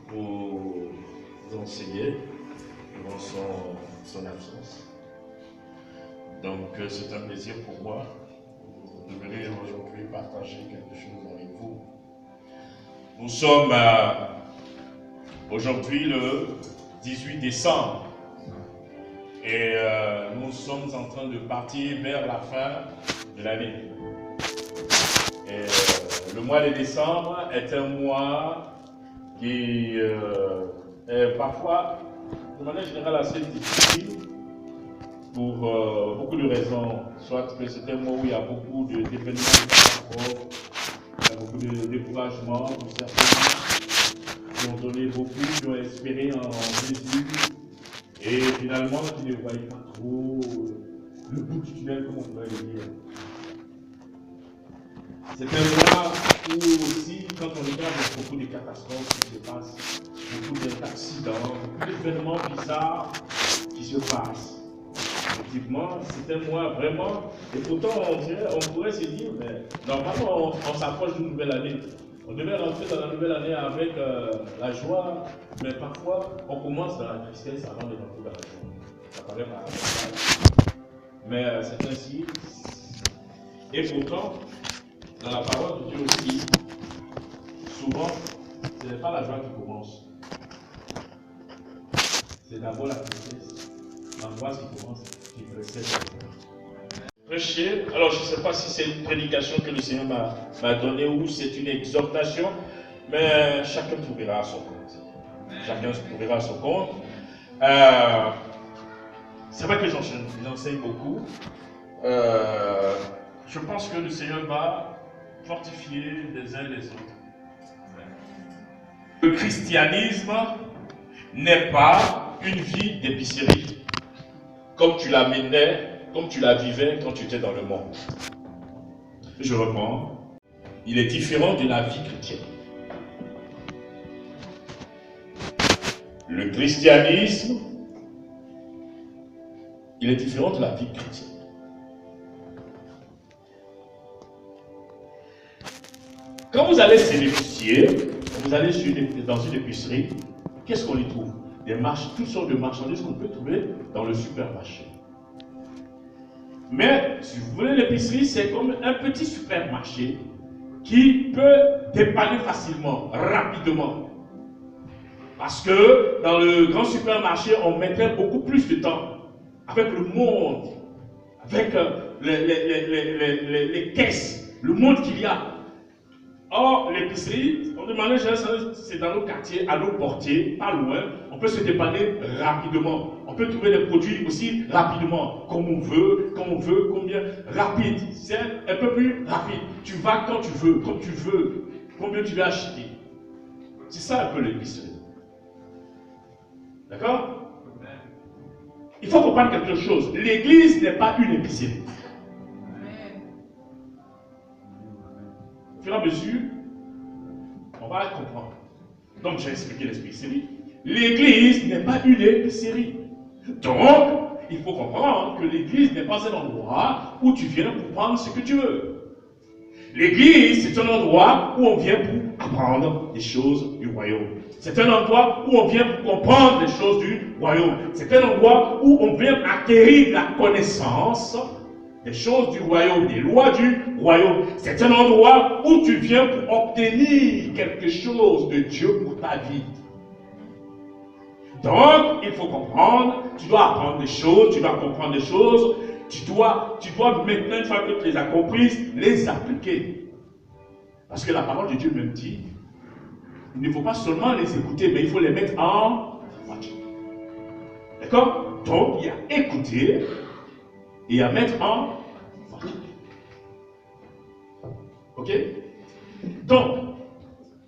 vous enseigner durant son absence. Donc c'est un plaisir pour moi de venir aujourd'hui partager quelque chose avec vous. Nous sommes aujourd'hui le 18 décembre et nous sommes en train de partir vers la fin de l'année. Le mois de décembre est un mois qui est parfois, de manière générale, assez difficile pour beaucoup de raisons. Soit que c'est un mois où il y a beaucoup d'événements de catastrophes, il y a beaucoup de découragement pour certains qui ont donné beaucoup, qui ont espéré en Jésus et finalement qui ne voyaient pas trop le bout du tunnel, comme on pourrait le dire. C'est un mois où aussi, quand on regarde, il y a beaucoup de catastrophes qui se passent, beaucoup d'accidents, beaucoup d'événements bizarres qui se passent. Effectivement, c'est un mois vraiment, et pourtant on pourrait se dire, mais normalement on s'approche d'une nouvelle année. On devait rentrer dans la nouvelle année avec la joie, mais parfois on commence dans la tristesse avant de rentrer dans la joie. Ça paraît paradoxal, mais c'est ainsi. Et pourtant, dans la parole de Dieu aussi, souvent, ce n'est pas la joie qui commence. C'est d'abord la tristesse, l'angoisse qui commence, qui précède la joie. Prêcher, alors je ne sais pas si c'est une prédication que le Seigneur m'a donnée ou c'est une exhortation, mais chacun trouvera son compte. Chacun trouvera son compte. C'est vrai que j'enseigne beaucoup. Je pense que le Seigneur va fortifier les uns les autres. Le christianisme n'est pas une vie d'épicerie, comme tu la menais, comme tu la vivais quand tu étais dans le monde. Je reprends. Il est différent de la vie chrétienne. Le christianisme, il est différent de la vie chrétienne. Quand vous allez chez l'épicier, vous allez dans une épicerie, qu'est-ce qu'on y trouve? Toutes sortes de marchandises qu'on peut trouver dans le supermarché. Mais, si vous voulez, l'épicerie, c'est comme un petit supermarché qui peut dépanner facilement, rapidement. Parce que dans le grand supermarché, on mettrait beaucoup plus de temps avec le monde, avec les caisses, le monde qu'il y a. Or, l'épicerie, on demandait, c'est dans nos quartiers, à nos portées, pas loin. On peut se dépanner rapidement. On peut trouver des produits aussi rapidement, comme on veut, combien. Rapide. C'est un peu plus rapide. Tu vas quand tu veux, comme tu veux, combien tu veux acheter. C'est ça un peu l'épicerie. D'accord? Il faut comprendre quelque chose. L'église n'est pas une épicerie. Au fur et à mesure, on va comprendre. Donc, j'ai expliqué l'épicerie. L'église n'est pas une épicerie. Donc, il faut comprendre que l'église n'est pas un endroit où tu viens pour prendre ce que tu veux. L'église, c'est un endroit où on vient pour apprendre des choses du royaume. C'est un endroit où on vient pour comprendre les choses du royaume. C'est un endroit où on vient acquérir la connaissance des choses du royaume, des lois du royaume. C'est un endroit où tu viens pour obtenir quelque chose de Dieu pour ta vie. Donc, il faut comprendre, tu dois apprendre des choses, tu dois comprendre des choses, tu dois maintenant, une fois que tu les as comprises, les appliquer. Parce que la parole de Dieu même dit, il ne faut pas seulement les écouter, mais il faut les mettre en pratique. D'accord? Donc, il y a écouter et à mettre en pratique. Ok? Donc,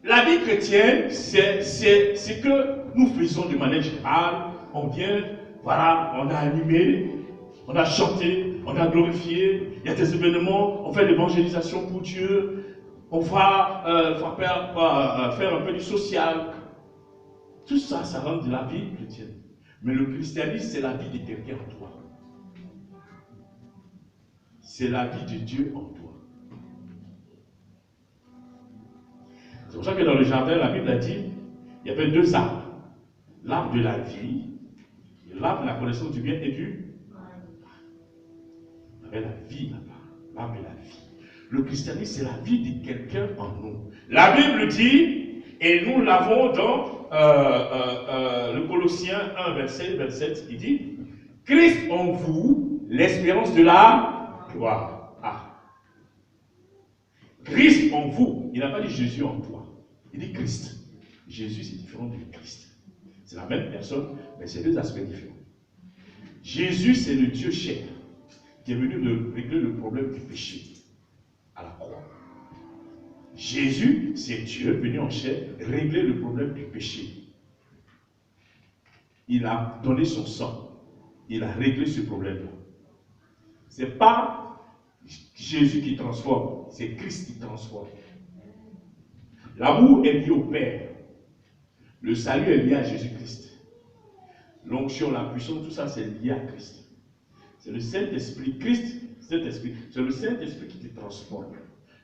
la vie chrétienne, c'est que nous faisons de manière générale. On vient, voilà, on a animé, on a chanté, on a glorifié. Il y a des événements, on fait l'évangélisation pour Dieu. On va faire un peu du social. Tout ça, ça rentre de la vie chrétienne. Mais le christianisme, c'est la vie d'éternité en toi. C'est la vie de Dieu en toi. C'est pour ça que dans le jardin, la Bible a dit, il y avait deux arbres. L'arbre de la vie, et l'arbre de la connaissance du bien et du mal. Il y avait la vie là-bas, l'arbre de la vie. Le christianisme, c'est la vie de quelqu'un en nous. La Bible dit, et nous l'avons dans le Colossiens 1, verset 27, il dit, Christ en vous, l'espérance de la gloire. Ah. Christ en vous, il n'a pas dit Jésus en toi, il dit Christ. Jésus, c'est différent de Christ. C'est la même personne, mais c'est deux aspects différents. Jésus, c'est le Dieu chair, qui est venu régler le problème du péché à la croix. Jésus, c'est Dieu venu en chair régler le problème du péché. Il a donné son sang. Il a réglé ce problème-là. Ce n'est pas Jésus qui transforme, c'est Christ qui transforme. L'amour est lié au Père. Le salut est lié à Jésus-Christ. L'onction, la puissance, tout ça, c'est lié à Christ. C'est le Saint-Esprit, Christ, Saint-Esprit, c'est le Saint-Esprit qui te transforme.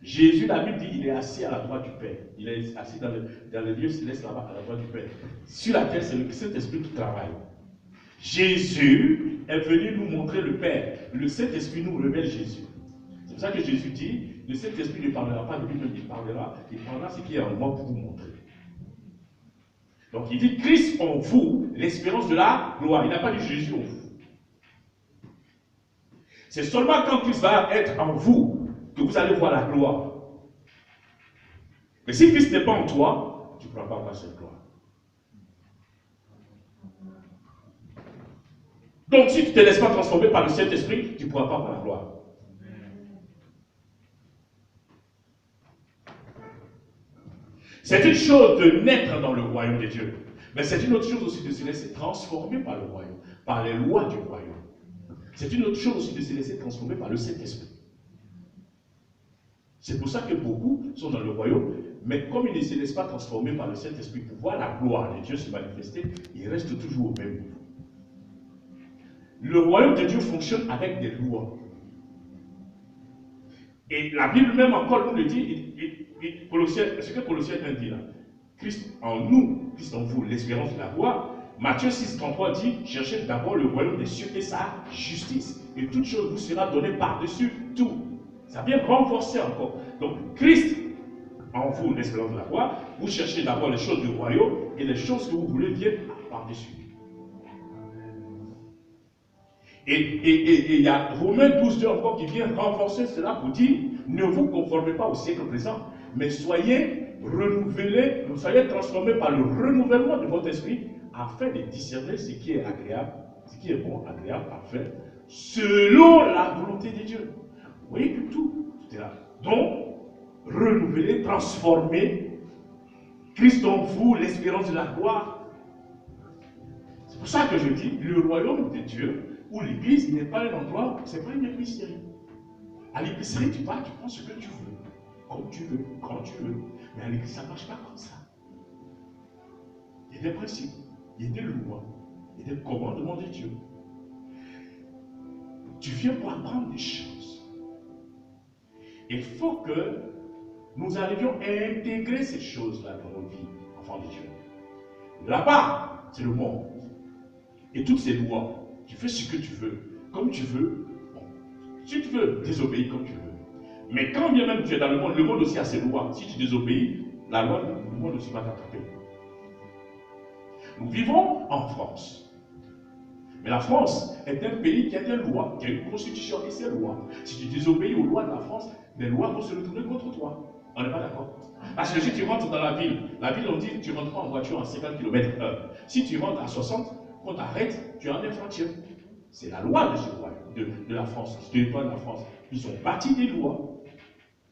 Jésus, la Bible dit, il est assis à la droite du Père. Il est assis dans le lieu céleste là-bas, à la droite du Père. Sur la terre, c'est le Saint-Esprit qui travaille. Jésus est venu nous montrer le Père. Le Saint-Esprit nous révèle Jésus. C'est pour ça que Jésus dit, le Saint-Esprit ne parlera pas de lui-même, il prendra ce qui est en moi pour vous montrer. Donc il dit, Christ en vous, l'espérance de la gloire. Il n'a pas dit Jésus en vous. C'est seulement quand Christ va être en vous que vous allez voir la gloire. Mais si Christ n'est pas en toi, tu ne pourras pas voir cette gloire. Donc si tu ne te laisses pas transformer par le Saint-Esprit, tu ne pourras pas voir la gloire. C'est une chose de naître dans le royaume de Dieu. Mais c'est une autre chose aussi de se laisser transformer par le royaume, par les lois du royaume. C'est une autre chose aussi de se laisser transformer par le Saint-Esprit. C'est pour ça que beaucoup sont dans le royaume, mais comme ils ne se laissent pas transformer par le Saint-Esprit pour voir la gloire de Dieu se manifester, ils restent toujours au même niveau. Le royaume de Dieu fonctionne avec des lois. Et la Bible même encore nous le dit, ce que Colossiens 1 dit là, Christ en nous, Christ en vous, l'espérance de la gloire. Matthieu 6, 33 dit, cherchez d'abord le royaume des cieux et sa justice, et toute chose vous sera donnée par-dessus tout. Ça vient renforcer encore. Donc Christ en vous, l'espérance de la gloire, vous cherchez d'abord les choses du royaume, et les choses que vous voulez viennent par-dessus. Et il y a Romains 12, 2 encore qui vient renforcer cela pour dire, ne vous conformez pas au siècle présent, mais soyez renouvelés, soyez transformés par le renouvellement de votre esprit, afin de discerner ce qui est agréable, ce qui est bon, agréable, parfait, selon la volonté de Dieu. Vous voyez que tout est là. Donc, renouveler, transformer, Christ en vous, l'espérance de la gloire. C'est pour ça que je dis, le royaume de Dieu, où l'église n'est pas un endroit, ce n'est pas une épicerie. À l'épicerie, tu vas, tu prends ce que tu veux, comme tu veux, quand tu veux. Mais à l'église, ça ne marche pas comme ça. Il y a des principes, il y a des lois, il y a des commandements de Dieu. Tu viens pour apprendre des choses. Il faut que nous arrivions à intégrer ces choses-là dans nos vies, enfants de Dieu. Là-bas, c'est le monde. Et toutes ces lois, tu fais ce que tu veux, comme tu veux. Bon, si tu veux, désobéir comme tu veux. Mais quand bien même tu es dans le monde aussi a ses lois. Si tu désobéis, la loi, le monde aussi va t'attraper. Nous vivons en France. Mais la France est un pays qui a des lois, qui a une constitution et ses lois. Si tu désobéis aux lois de la France, les lois vont se retourner contre toi. On n'est pas d'accord? Parce que si tu rentres dans la ville on dit tu rentres pas en voiture à 50 km/h. Si tu rentres à 60, quand tu arrêtes, tu as un infraction. C'est la loi de ce royaume, de la France. Si tu n'es pas de la France, ils ont bâti des lois.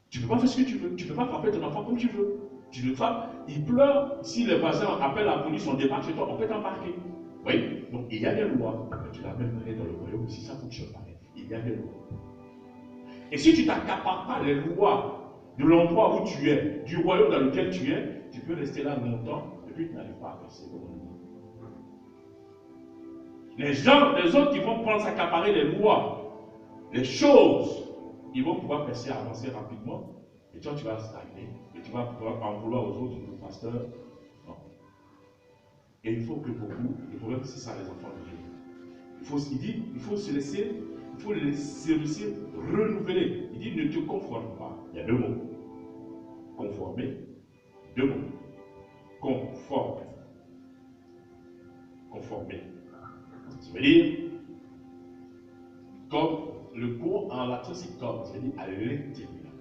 Tu ne peux pas faire ce que tu veux. Tu ne peux pas frapper ton enfant comme tu veux. Tu le frappes, il pleure. Si les voisins appellent la police, on débarque chez toi, on peut t'embarquer. Oui, donc il y a des lois. Mais tu l'amènerais dans le royaume si ça fonctionne pareil. Il y a des lois. Et si tu t'accapares pas les lois de l'endroit où tu es, du royaume dans lequel tu es, tu peux rester là longtemps et puis tu n'arrives pas à passer. Les autres qui vont prendre s'accaparer les lois, les choses, ils vont pouvoir passer, avancer rapidement. Et toi, tu vas stagner. Et tu vas pouvoir en vouloir aux autres, le pasteur. Non. Et il faut que beaucoup, le problème c'est ça les enfants de Dieu. Il faut se laisser renouveler. Il dit ne te conforme pas. Il y a deux mots. Conformer, deux mots. Conforme. Conformer. Ça veut dire, comme le mot en latin c'est comme, ça veut dire à l'intérieur.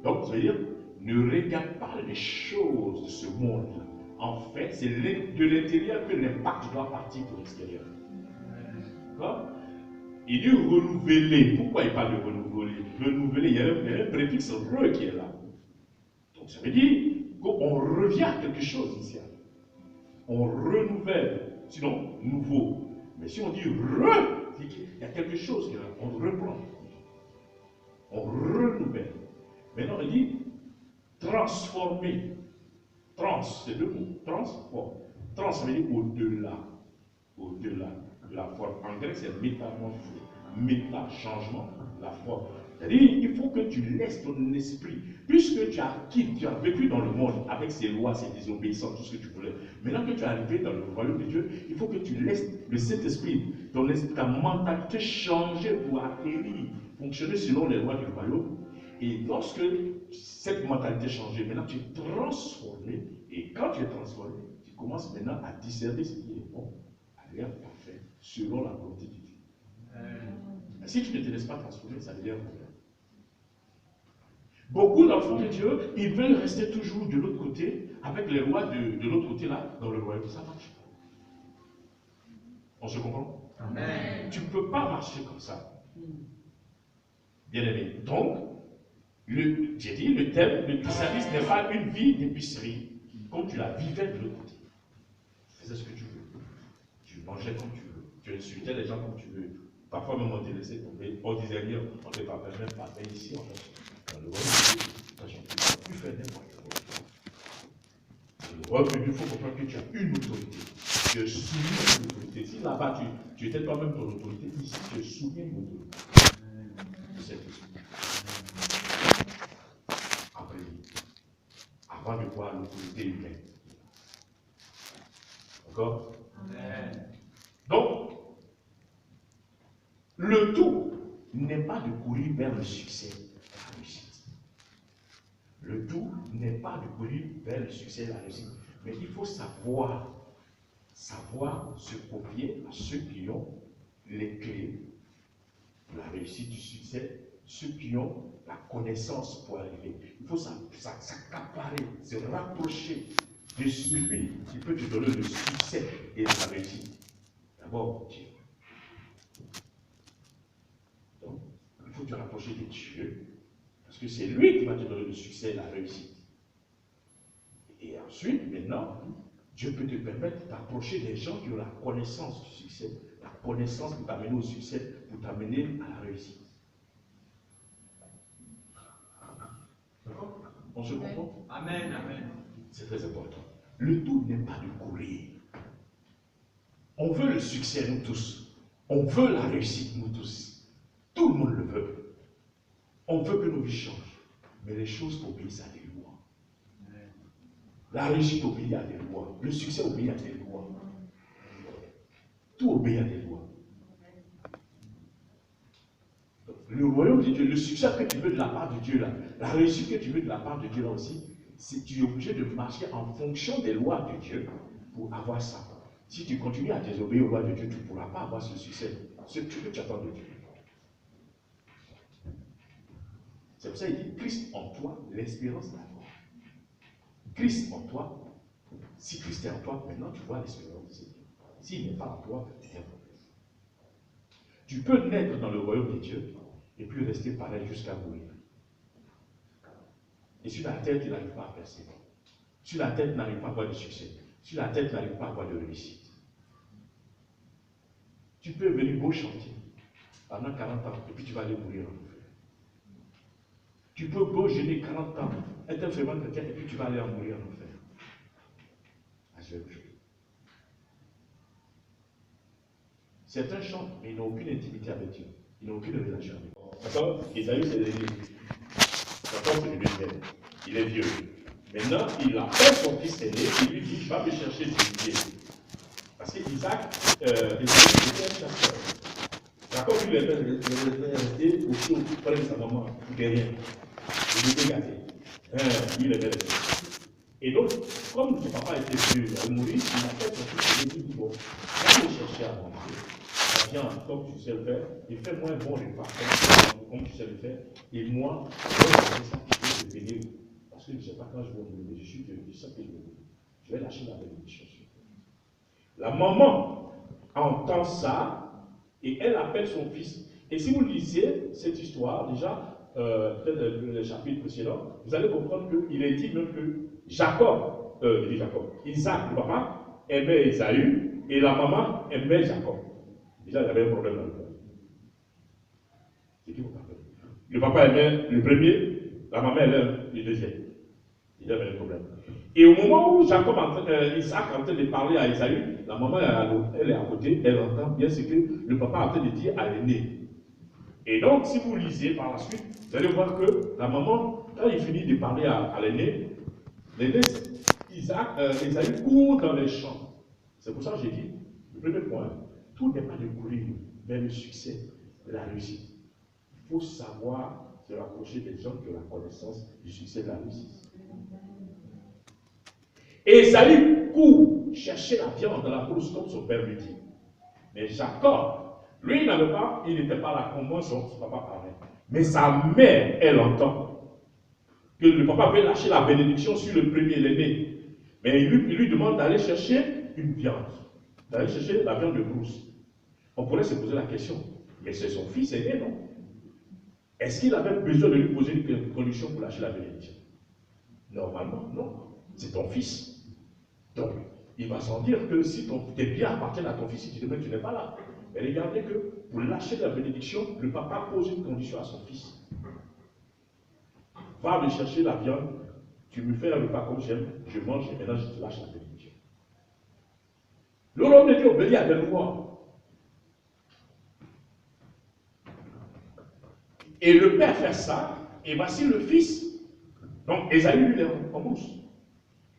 Donc ça veut dire, ne regarde pas les choses de ce monde-là. En fait, c'est de l'intérieur que l'impact doit partir pour l'extérieur. D'accord? Il dit renouveler. Pourquoi il parle de renouveler? Renouveler, il y a un préfixe re qui est là. Donc ça veut dire qu'on revient à quelque chose ici. On renouvelle, sinon nouveau. Mais si on dit re, il y a quelque chose qu'on reprend. On renouvelle. Maintenant, il dit transformer. Trans, c'est deux mots. Transforme. Trans, ça veut dire au-delà. Au-delà. La forme. En grec, c'est métamorphose. Méta, changement, la forme. C'est-à-dire, il faut que tu laisses ton esprit, puisque tu as vécu dans le monde avec ses lois, ses désobéissances, tout ce que tu voulais. Maintenant que tu es arrivé dans le royaume de Dieu, il faut que tu laisses le Saint-Esprit, ta mentalité changer pour atterrir, fonctionner selon les lois du royaume. Et lorsque cette mentalité change, maintenant tu es transformé. Et quand tu es transformé, tu commences maintenant à discerner ce qui est bon, agréable, parfait, selon la volonté de Dieu. Si tu ne te laisses pas transformer, ça devient un problème. Beaucoup d'enfants de Dieu, ils veulent rester toujours de l'autre côté, avec les lois de l'autre côté là, dans le royaume. Ça marche pas. On se comprend? Amen. Tu ne peux pas marcher comme ça. Bien aimé. Donc, j'ai dit, le thème du service n'est pas une vie d'épicerie, comme tu la vivais de l'autre côté. Tu faisais ce que tu veux. Tu mangeais comme tu veux. Tu insultais les gens comme tu veux. Parfois même on te laissait tomber. On disait rien, on ne te parlait même pas. Mais ici, on fait dans le royaume de Dieu, tu fais n'importe quoi. Dans le royaume de Dieu, il faut comprendre que tu as une autorité. Tu es soumis à une autorité. Si là-bas, tu étais toi-même ton autorité, ici, tu es soumis à une autorité. C'est tout. Après, avant de voir l'autorité humaine. D'accord? Donc, le tout n'est pas de courir vers le succès, la réussite. Le tout n'est pas de courir vers le succès, la réussite. Mais il faut savoir se copier à ceux qui ont les clés de la réussite, du succès, ceux qui ont la connaissance pour arriver. Il faut s'accaparer, se rapprocher de celui qui peut te donner le succès et la réussite. D'abord, Dieu. Donc, il faut te rapprocher de Dieu, parce que c'est lui qui va te donner le succès et la réussite. Et ensuite, maintenant, Dieu peut te permettre d'approcher des gens qui ont la connaissance du succès, la connaissance pour t'amener au succès, pour t'amener à la réussite. D'accord? On se comprend? Amen, amen. C'est très important. Le tout n'est pas de courir. On veut le succès, nous tous. On veut la réussite, nous tous. Tout le monde le veut. On veut que nos vies changent. Mais les choses obéissent à des lois. La réussite obéit à des lois. Le succès obéit à des lois. Tout obéit à des lois. Donc, le royaume de Dieu, le succès que tu veux de la part de Dieu, là, la réussite que tu veux de la part de Dieu, là aussi, c'est tu es obligé de marcher en fonction des lois de Dieu pour avoir ça. Si tu continues à désobéir aux lois de Dieu, tu ne pourras pas avoir ce succès, ce que tu attends de Dieu. C'est pour ça qu'il dit Christ en toi, l'espérance d'avoir. Christ en toi, si Christ est en toi, maintenant tu vois l'espérance de Dieu. S'il n'est pas en toi, c'est un problème. Tu peux naître dans le royaume de Dieu et puis rester pareil jusqu'à mourir. Et sur la terre, tu n'arrives pas à percer. Sur la terre, tu n'arrives pas à avoir de succès. Sur la terre, tu n'arrives pas à avoir de réussite. Tu peux venir beau chantier pendant 40 ans et puis tu vas aller mourir en enfer. Tu peux beau jeûner 40 ans, être un fervent chrétien et puis tu vas aller en mourir en enfer. C'est la même chose. Certains chantent, mais ils n'ont aucune intimité avec Dieu. Ils n'ont aucune relation avec Dieu. D'accord? Isaïe, c'est l'église. D'accord, c'est le deuxième. Il est vieux. Maintenant, il appelle son fils aîné, il lui va me chercher du pied. Parce qu'Isaac, était un chasseur. Jacob, lui, il était resté au chaud près de sa maman, derrière. Il était gâté. Il aimait les choses. Et donc, comme son papa était vieux, il a mouru, il a fait son fils, il a dit, bon, va me chercher à manger. Viens, comme tu sais le faire, et fais-moi un bon repas, comme tu sais le faire, et moi, je vais faire ça qui peut te bénir. Parce que je ne sais pas quand je vais mourir, mais je suis Dieu, je sais que je vais mourir. Je vais lâcher la bénédiction. La maman entend ça, et elle appelle son fils. Et si vous lisez cette histoire, déjà, peut-être le chapitre précédent, vous allez comprendre qu'il est dit même que Isaac, le papa, aimait Ésaü, et la maman aimait Jacob. Déjà, il y avait un problème là-dedans. C'est qui vous parlez? Le papa aimait le premier, la maman aimait le deuxième. Il y avait un problème. Et au moment où Isaac est en train de parler à Ésaü, la maman elle est à côté, elle entend bien ce que le papa est en train de dire à l'aîné. Et donc, si vous lisez par la suite, vous allez voir que la maman, quand il finit de parler à l'aîné, Ésaü court dans les champs. C'est pour ça que j'ai dit, le premier point, tout n'est pas de courir vers le succès, de la réussite. Il faut savoir se rapprocher des gens qui ont la connaissance du succès de la réussite. Et Ésaü court chercher la viande dans la brousse comme son père lui dit. Mais Jacob, lui, il n'était pas là comme son papa parlait. Mais sa mère, elle entend que le papa veut lâcher la bénédiction sur le premier, l'aîné. Mais il lui demande d'aller chercher une viande, d'aller chercher la viande de brousse. On pourrait se poser la question, mais c'est son fils aîné, non? Est-ce qu'il avait besoin de lui poser une condition pour lâcher la bénédiction? Normalement, non. C'est ton fils. Donc, il va sans dire que si tes biens appartiennent à ton fils, si tu demain tu n'es pas là. Mais regardez que pour lâcher la bénédiction, le papa pose une condition à son fils. Va me chercher la viande, tu me fais un repas comme j'aime, je mange et maintenant je te lâche la bénédiction. L'homme de Dieu obéit à des lois. Et le père fait ça, et voici le fils. Donc Ésaü lui est en mousse.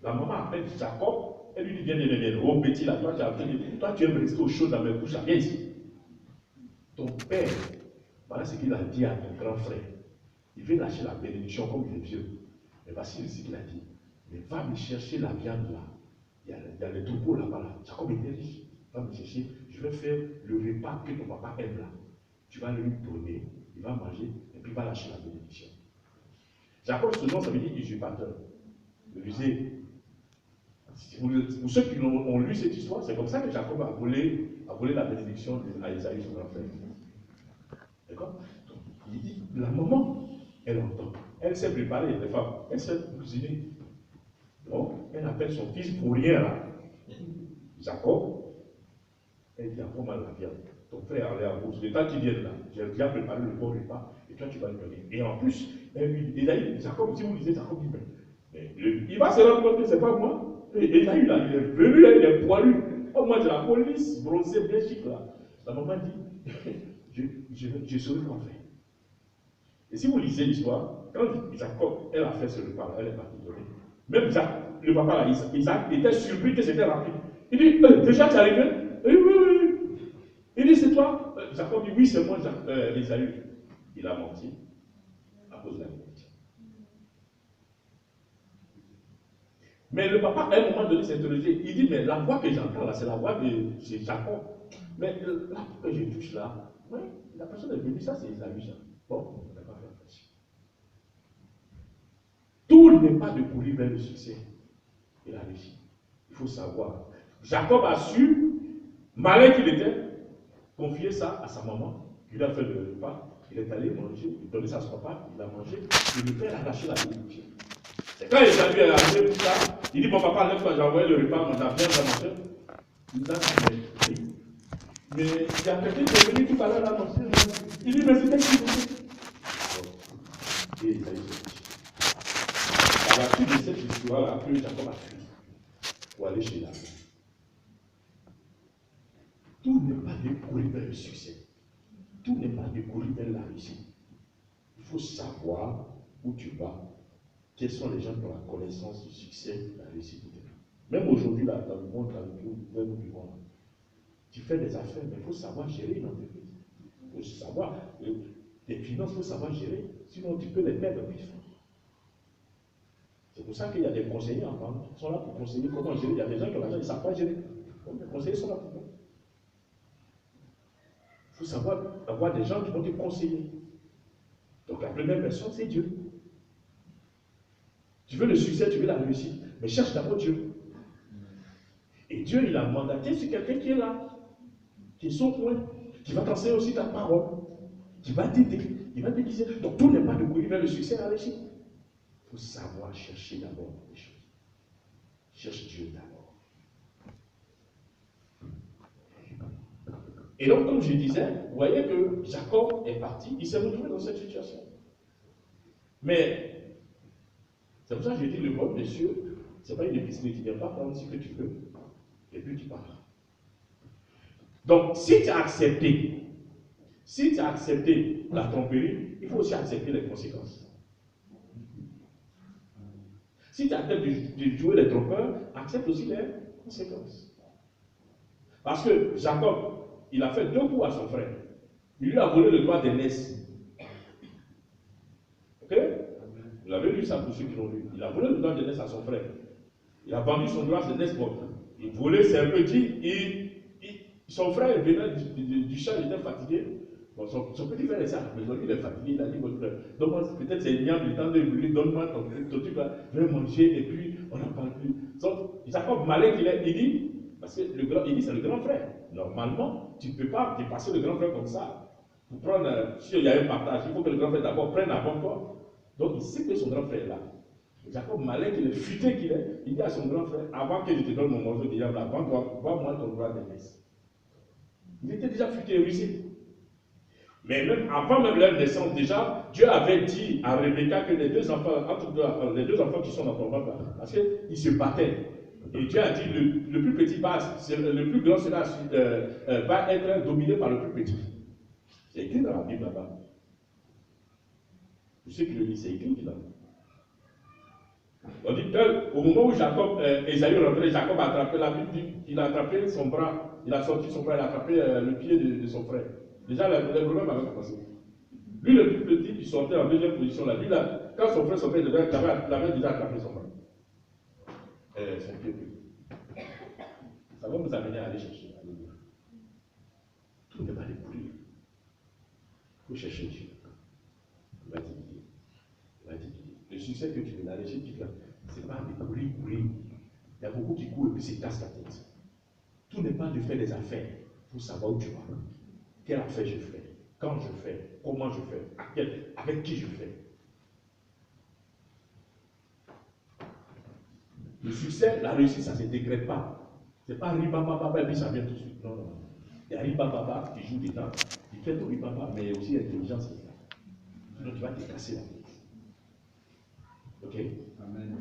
La maman appelle Jacob, elle lui dit viens, oh petit là, toi tu aimes rester au chaud dans mes bouches, viens ici. Ton père, voilà ce qu'il a dit à ton grand frère. Il veut lâcher la bénédiction comme il est vieux. Mais voici ce qu'il a dit. Mais va me chercher la viande là. Il y a les troupeaux là-bas. Là. Jacob était riche. Va me chercher. Je vais faire le repas que ton papa aime là. Tu vas lui donner. Il va manger. Et puis il va lâcher la bénédiction. Jacob, ce nom, ça veut dire usurpateur. Le rusé. Pour ceux qui ont lu cette histoire, c'est comme ça que Jacob a volé la bénédiction à Isaïe, son grand frère. D'accord? Il dit, la maman, elle entend. Elle s'est préparée, les femmes. Elle s'est cuisinée. Donc, elle appelle son fils pour rien là. Jacob. Elle dit, apprends-moi la viande. Ton frère allait à bourse. Le temps qu'il vienne là, j'ai déjà préparé le bon repas et toi tu vas lui donner. Et en plus, Jacob, si vous lisez Jacob, il va se rendre compte que ce n'est pas moi. Et Ésaü là, il est venu là, il est poilu. Oh, moi, j'ai la police bronzée, bien chic là. La maman dit, je saurai quoi faire. Et si vous lisez l'histoire, quand Jacob, elle a fait ce repas, elle est partie donner. Même le papa là, Isaac, était surpris que c'était rapide. Il dit, déjà tu es arrivé? Oui. Il dit, c'est toi? Jacob dit, oui, c'est moi, Ésaü. Il a menti à cause de la vérité. Mais le papa, à un moment donné, s'est interrogé. Il dit, mais la voix que j'entends là, c'est la voix de Jacob. Mais là, que je touche là, oui, la personne est venue, ça c'est Ésaü. Bon, on n'a pas fait attention. Tout n'est pas de courir vers le succès et la réussite. Il faut savoir. Jacob a su, malin qu'il était, confier ça à sa maman, qui lui a fait le repas. Il est allé manger, il donnait ça à son papa, il a mangé, et le père a lâché la bénédiction. Et quand Ésaü est arrivé pour ça, il dit, mon papa, lève-toi, j'ai envoyé le repas, on a bien mangé. Il dit, mais il y a quelqu'un qui est venu tout à l'heure là, il dit, mais c'était qui? Et Ésaü s'est dit. À la suite de cette histoire, après Jacob a fui pour aller chez la vie. Tout n'est pas de courir vers le succès. Tout n'est pas de courir vers la réussite. Il faut savoir où tu vas. Quels sont les gens qui ont la connaissance du succès et de la réussite de ta vie. Même aujourd'hui, là, dans le monde dans lequel nous vivons, tu fais des affaires, mais il faut savoir gérer une entreprise. Il faut savoir, les finances, il faut savoir gérer. Sinon, tu peux les perdre vite. C'est pour ça qu'il y a des conseillers en banque qui sont là pour conseiller comment gérer. Il y a des gens qui ont l'argent, ils ne savent pas gérer. Donc, les conseillers sont là pour ça. Il faut savoir avoir des gens qui vont te conseiller. Donc, la première personne, c'est Dieu. Tu veux le succès, tu veux la réussite, mais cherche d'abord Dieu. Et Dieu, il a mandaté sur quelqu'un qui est là, qui est son point, qui va t'enseigner aussi ta parole, qui va t'aider, il va te dire. Donc, tout n'est pas de courir vers le succès et la réussite. Il faut savoir chercher d'abord les choses. Cherche Dieu d'abord. Et donc, comme je disais, vous voyez que Jacob est parti, il s'est retrouvé dans cette situation. Mais, c'est pour ça que je dis, le bon monsieur, ce n'est pas une épicerie, tu ne viens pas prendre ce que tu veux, et puis tu pars. Donc, si tu as accepté la tromperie, il faut aussi accepter les conséquences. Si tu acceptes de jouer les trompeurs, accepte aussi les conséquences. Parce que Jacob, il a fait 2 coups à son frère. Il lui a volé le droit d'aînesse. Ok? Vous l'avez lu ça pour ceux qui l'ont lu. Il a volé le droit d'aînesse à son frère. Il a vendu son droit d'aînesse. Il volait, c'est un petit. Son frère venait du champ, il était fatigué. Bon, son petit frère est à la maison, il est fatigué, il a dit, votre frère, donc peut-être c'est ignoble du temps de brûler, donne-moi ton truc là, viens manger, et puis on n'en parle plus. Donc, Jacob, malin qu'il est, il dit, parce que il dit c'est le grand frère. Normalement, tu ne peux pas dépasser le grand frère comme ça. Pour prendre, s'il y a un partage, il faut que le grand frère d'abord prenne avant toi. Donc, il sait que son grand frère est là. Jacob, malin qu'il est, futé qu'il est, il dit à son grand frère, avant que je te donne mon morceau de diable, vends-moi ton droit d'aînesse. Il était déjà futé et rusé. Mais même avant même leur naissance, déjà, Dieu avait dit à Rebecca que les 2 enfants, les 2 enfants qui sont dans ton ventre, parce qu'ils se battaient. Et Dieu a dit, le plus petit le plus grand va être dominé par le plus petit. C'est écrit dans la Bible là-bas. Pour ceux qui le lisent, c'est écrit là-bas. On dit qu'au moment où Esaü rentrait, Jacob a attrapé la Bible, il a attrapé son bras, il a sorti son bras, il a attrapé le pied de son frère. Déjà, le problème avait commencé. Lui, le plus petit, qui sortait en 2e position là, lui, là, quand son frère sortait, il avait déjà attrapé son bras. Son pied. Ça va vous amener à aller chercher. Tout n'est pas découvrir. Il faut chercher Dieu. Il va t'aider. Il va t'aider. Le succès que tu veux, la réussite que tu as, ce n'est pas de courir. Il y a beaucoup qui courent et puis se cassent la tête. Tout n'est pas de faire des affaires pour savoir où tu vas. Quelle affaire je fais, quand je fais, comment je fais, avec qui je fais. Le succès, la réussite, ça ne se décrète pas. Ce n'est pas ribababa et puis ça vient tout de suite. Non, non. Il y a ribababa qui joue dedans. Tu fais ton ribaba, mais il y a aussi l'intelligence qui est là. Sinon, tu vas te casser la tête. Ok? Amen.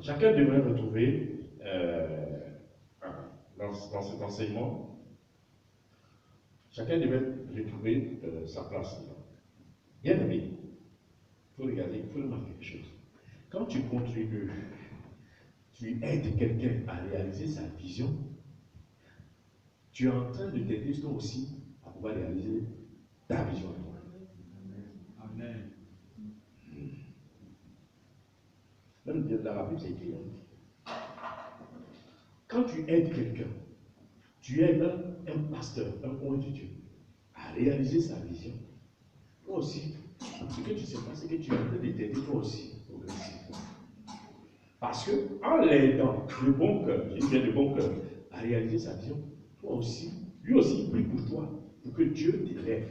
Chacun devrait retrouver dans cet enseignement. Chacun devait retrouver sa place. Bien aimé, il faut regarder, il faut remarquer quelque chose. Quand tu contribues, tu aides quelqu'un à réaliser sa vision, tu es en train de t'aider toi aussi à pouvoir réaliser ta vision à toi. Amen. Même dans la Bible, c'est écrit. Quand tu aides quelqu'un, tu aides un pasteur, un homme de Dieu, à réaliser sa vision. Toi aussi, ce que tu ne sais pas, c'est que tu es en train de t'aider toi aussi progressivement. Parce que en l'aidant de bon cœur, je dis bien de bon cœur, à réaliser sa vision, toi aussi, lui aussi, il prie pour toi, pour que Dieu t'élève,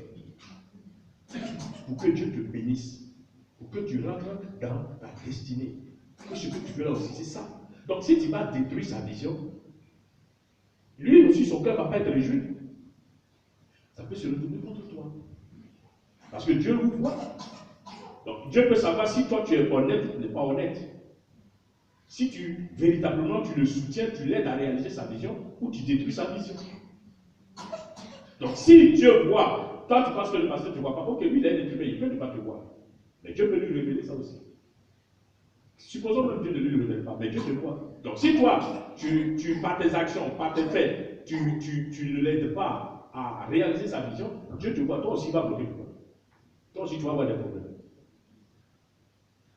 pour que Dieu te bénisse, pour que tu rentres dans ta destinée. Que ce que tu veux là aussi, c'est ça. Donc si tu vas détruire sa vision, lui aussi, son cœur ne va pas être réjoui. Ça peut se retourner contre toi. Parce que Dieu vous voit. Donc Dieu peut savoir si toi tu es honnête ou tu n'es pas honnête. Si véritablement tu le soutiens, tu l'aides à réaliser sa vision, ou tu détruis sa vision. Donc si Dieu voit, toi tu penses que le pasteur ne te voit pas, ok, lui il est détruit, il peut ne pas te voir. Mais Dieu peut lui révéler ça aussi. Supposons que Dieu ne lui révèle pas, mais Dieu te voit. Donc si toi, par tes actions, par tes faits, tu ne l'aides pas à réaliser sa vision, Dieu te voit, toi aussi va bloquer le point. Toi aussi tu vas avoir des problèmes.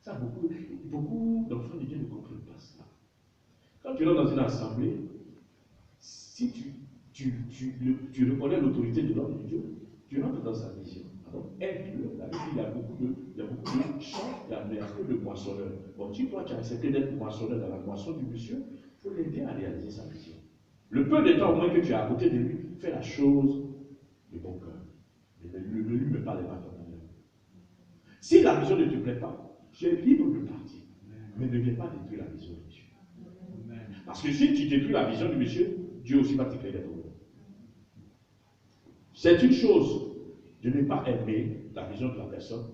Ça, beaucoup d'enfants de Dieu ne comprennent pas ça. Quand tu rentres dans une assemblée, si tu reconnais l'autorité de l'homme de Dieu, tu rentres dans sa vision. Alors, aide-le. Il y a beaucoup de champs, il y a un peu de moissonneurs. Bon, si toi tu as accepté d'être moissonneur dans la moisson du monsieur, il faut l'aider à réaliser sa vision. Le peu de temps au moins que tu as à côté de lui, fais la chose de bon cœur. Ne lui mets pas les bâtons dans l'air. Si la vision ne te plaît pas, tu es libre de partir. Mais ne viens pas détruire la vision du monsieur. Parce que si tu détruis la vision du monsieur, Dieu aussi va te créer des problèmes. C'est une chose de ne pas aimer la vision de la personne,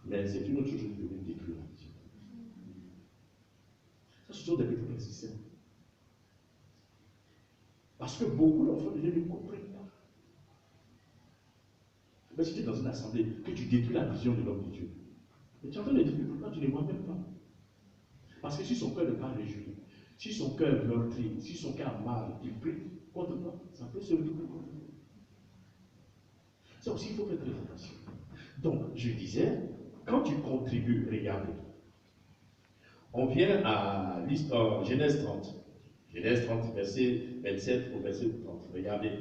mais c'est une autre chose de détruire la vision. Ça, ce sont des petits principes. Parce que beaucoup d'enfants de Dieu ne comprennent pas. Mais si tu es dans une assemblée, que tu détruis la vision de l'homme de Dieu, mais tu es en train de dire pourquoi tu ne les vois même pas. Parce que si son cœur n'est pas réjoui, si son cœur est meurtri, si son cœur a mal, il prie contre toi, ça peut se retourner contre toi. Ça aussi, il faut faire très attention. Donc, je disais, quand tu contribues, regardez. On vient à Genèse 30. Genèse 30, verset 27 au verset 30. Regardez.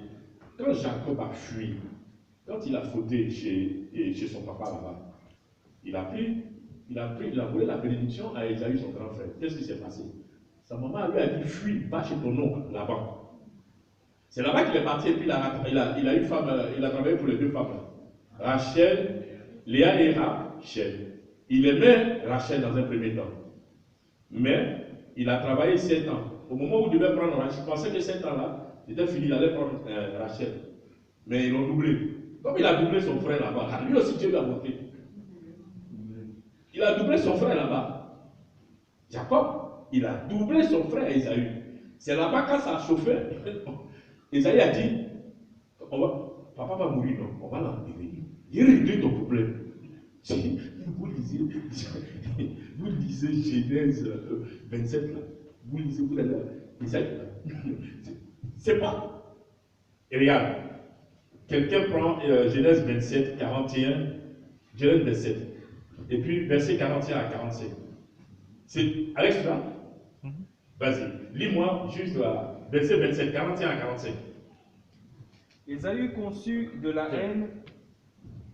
Quand Jacob a fui, quand il a fauté chez son papa là-bas, il a volé la bénédiction à Esaü, son grand frère. Qu'est-ce qui s'est passé? Sa maman lui a dit, fuis, va chez ton oncle, là-bas. C'est là-bas qu'il est parti et puis il a eu femme, il a travaillé pour les deux femmes. Rachel, Léa et Rachel. Il aimait Rachel dans un premier temps. Mais il a travaillé 7 ans. Au moment où il devait prendre Rachel, il pensait que 7 ans-là, c'était fini, il allait prendre Rachel. Mais ils l'ont doublé. Comme il a doublé son frère là-bas, lui aussi Dieu lui a montré. Il a doublé son frère là-bas. Jacob, il a doublé son frère Esaü. C'est là-bas quand ça a chauffé. Esaü a dit, papa va mourir, non, on va l'enterrer. Il réglé ton problème. Vous lisez Genèse 27 là. Vous lisez, vous allez Esaü. C'est pas. Et regarde, quelqu'un prend Genèse 27, 41, Genèse 27, et puis verset 41 à 45. C'est Alex, tu là? Vas-y, lis-moi juste verset 27, 41 à 45. Ésaü conçut de la haine.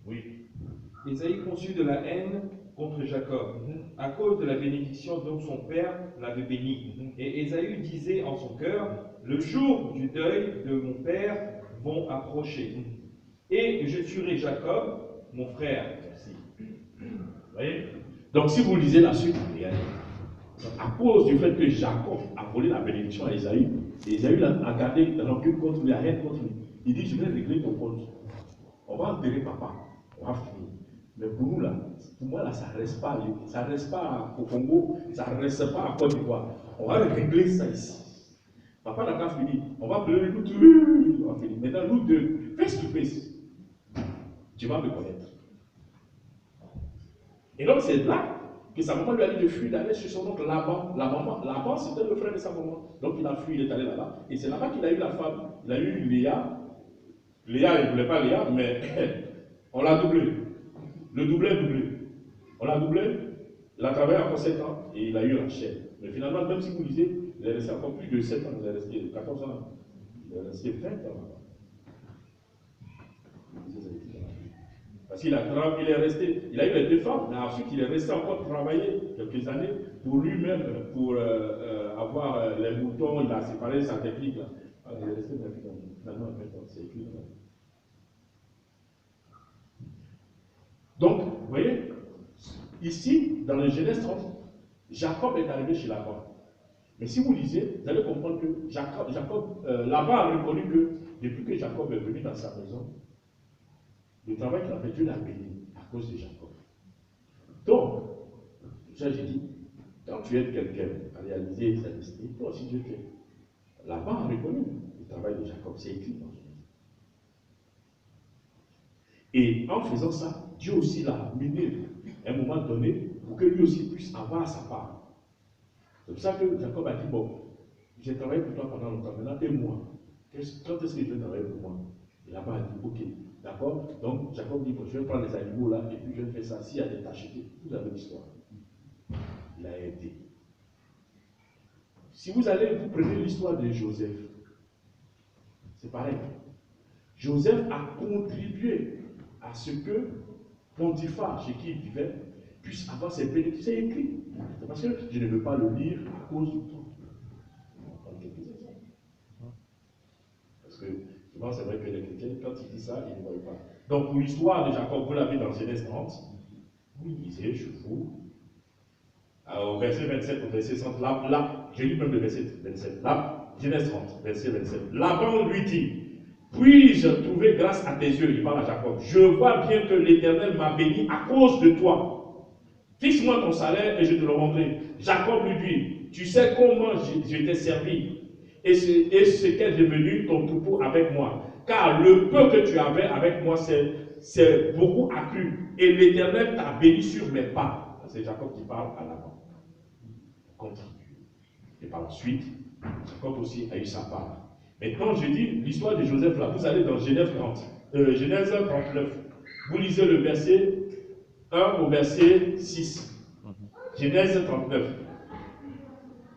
Oui. Ésaü conçut de la haine contre Jacob, à cause de la bénédiction dont son père l'avait béni. Et Ésaü disait en son cœur, le jour du deuil de mon père vont approcher. Et je tuerai Jacob, mon frère. Merci. Vous voyez? Donc si vous lisez la suite, regardez. À cause du fait que Jacob a volé la bénédiction à Ésaü, et Ésaü a gardé rancune contre lui, la haine contre lui. Il dit, je vais régler ton compte. On va enterrer papa, on va finir. Mais pour nous là, pour moi là, ça ne reste pas au Congo, ça ne reste pas à Côte d'Ivoire. On va régler ça ici. Papa n'a pas fini. On va pleurer nous tous. On va finir. Maintenant, nous deux, face to face, tu vas me connaître. Et donc c'est là que sa maman lui a dit de fuir, d'aller chez son oncle Laban. Laban, c'était le frère de sa maman. Donc il a fui, il est allé là-bas. Et c'est là-bas qu'il a eu la femme. Il a eu Léa. Léa, il ne voulait pas Léa, mais on l'a doublé. Le doublé est doublé. On l'a doublé. Il a travaillé encore 7 ans et il a eu Rachel. Mais finalement, même si vous lisez, il est resté encore plus de 7 ans. Il est resté 14 ans. Il est resté 20 ans là-bas. Parce qu'il il est resté, il a eu les deux femmes, mais ensuite il est resté encore travailler quelques années pour lui-même, pour avoir les moutons, il a séparé sa technique là. Alors, il est resté finalement c'est écrit là. Donc, vous voyez, ici, dans le Genèse 30, Jacob est arrivé chez Laban. Mais si vous lisez, vous allez comprendre que Laban a reconnu que depuis que Jacob est venu dans sa maison, le travail qu'il a fait, Dieu l'a béni à cause de Jacob. Donc, ça j'ai dit, quand tu aides quelqu'un à réaliser sa destinée, toi aussi Dieu t'aide. Laban a reconnu le travail de Jacob, c'est écrit dans son livre. Et en faisant ça, Dieu aussi l'a amené à un moment donné pour que lui aussi puisse avoir sa part. C'est pour ça que Jacob a dit, bon, j'ai travaillé pour toi pendant longtemps, maintenant, et moi, quand est-ce que je vais travailler pour moi? Et là-bas, il dit, ok, d'accord. Donc, Jacob dit, bon, je vais prendre les animaux là, et puis je vais faire ça. S'il y a des tachetés, vous avez l'histoire. Il a aidé. Si vous allez, vous prenez l'histoire de Joseph, c'est pareil. Joseph a contribué à ce que Potiphar, chez qui il vivait, puisse avoir ses bénéfices. C'est écrit. C'est parce que je ne veux pas le lire à cause du temps. Parce que souvent, c'est vrai que les chrétiens, quand ils disent ça, ils ne voient pas. Donc, pour l'histoire de Jacob, vous l'avez dans Genèse 30, vous lisez, je vous. Au verset 27, au verset 30, là, j'ai lu même le verset 27, là, Genèse 30, verset 27. Laban lui dit, puis-je trouver grâce à tes yeux, il parle à Jacob, je vois bien que l'Éternel m'a béni à cause de toi. Fixe-moi ton salaire et je te le rendrai. Jacob lui dit, tu sais comment je t'ai servi et ce qu'est devenu ton troupeau avec moi. Car le peu que tu avais avec moi, c'est beaucoup accru. Et l'Éternel t'a béni sur mes pas. C'est Jacob qui parle à Laban. Continue. Et par la suite, Jacob aussi a eu sa part. Maintenant, je dis l'histoire de Joseph là. Vous allez dans Genèse 39. Vous lisez le verset 1 au verset 6. Genèse 39.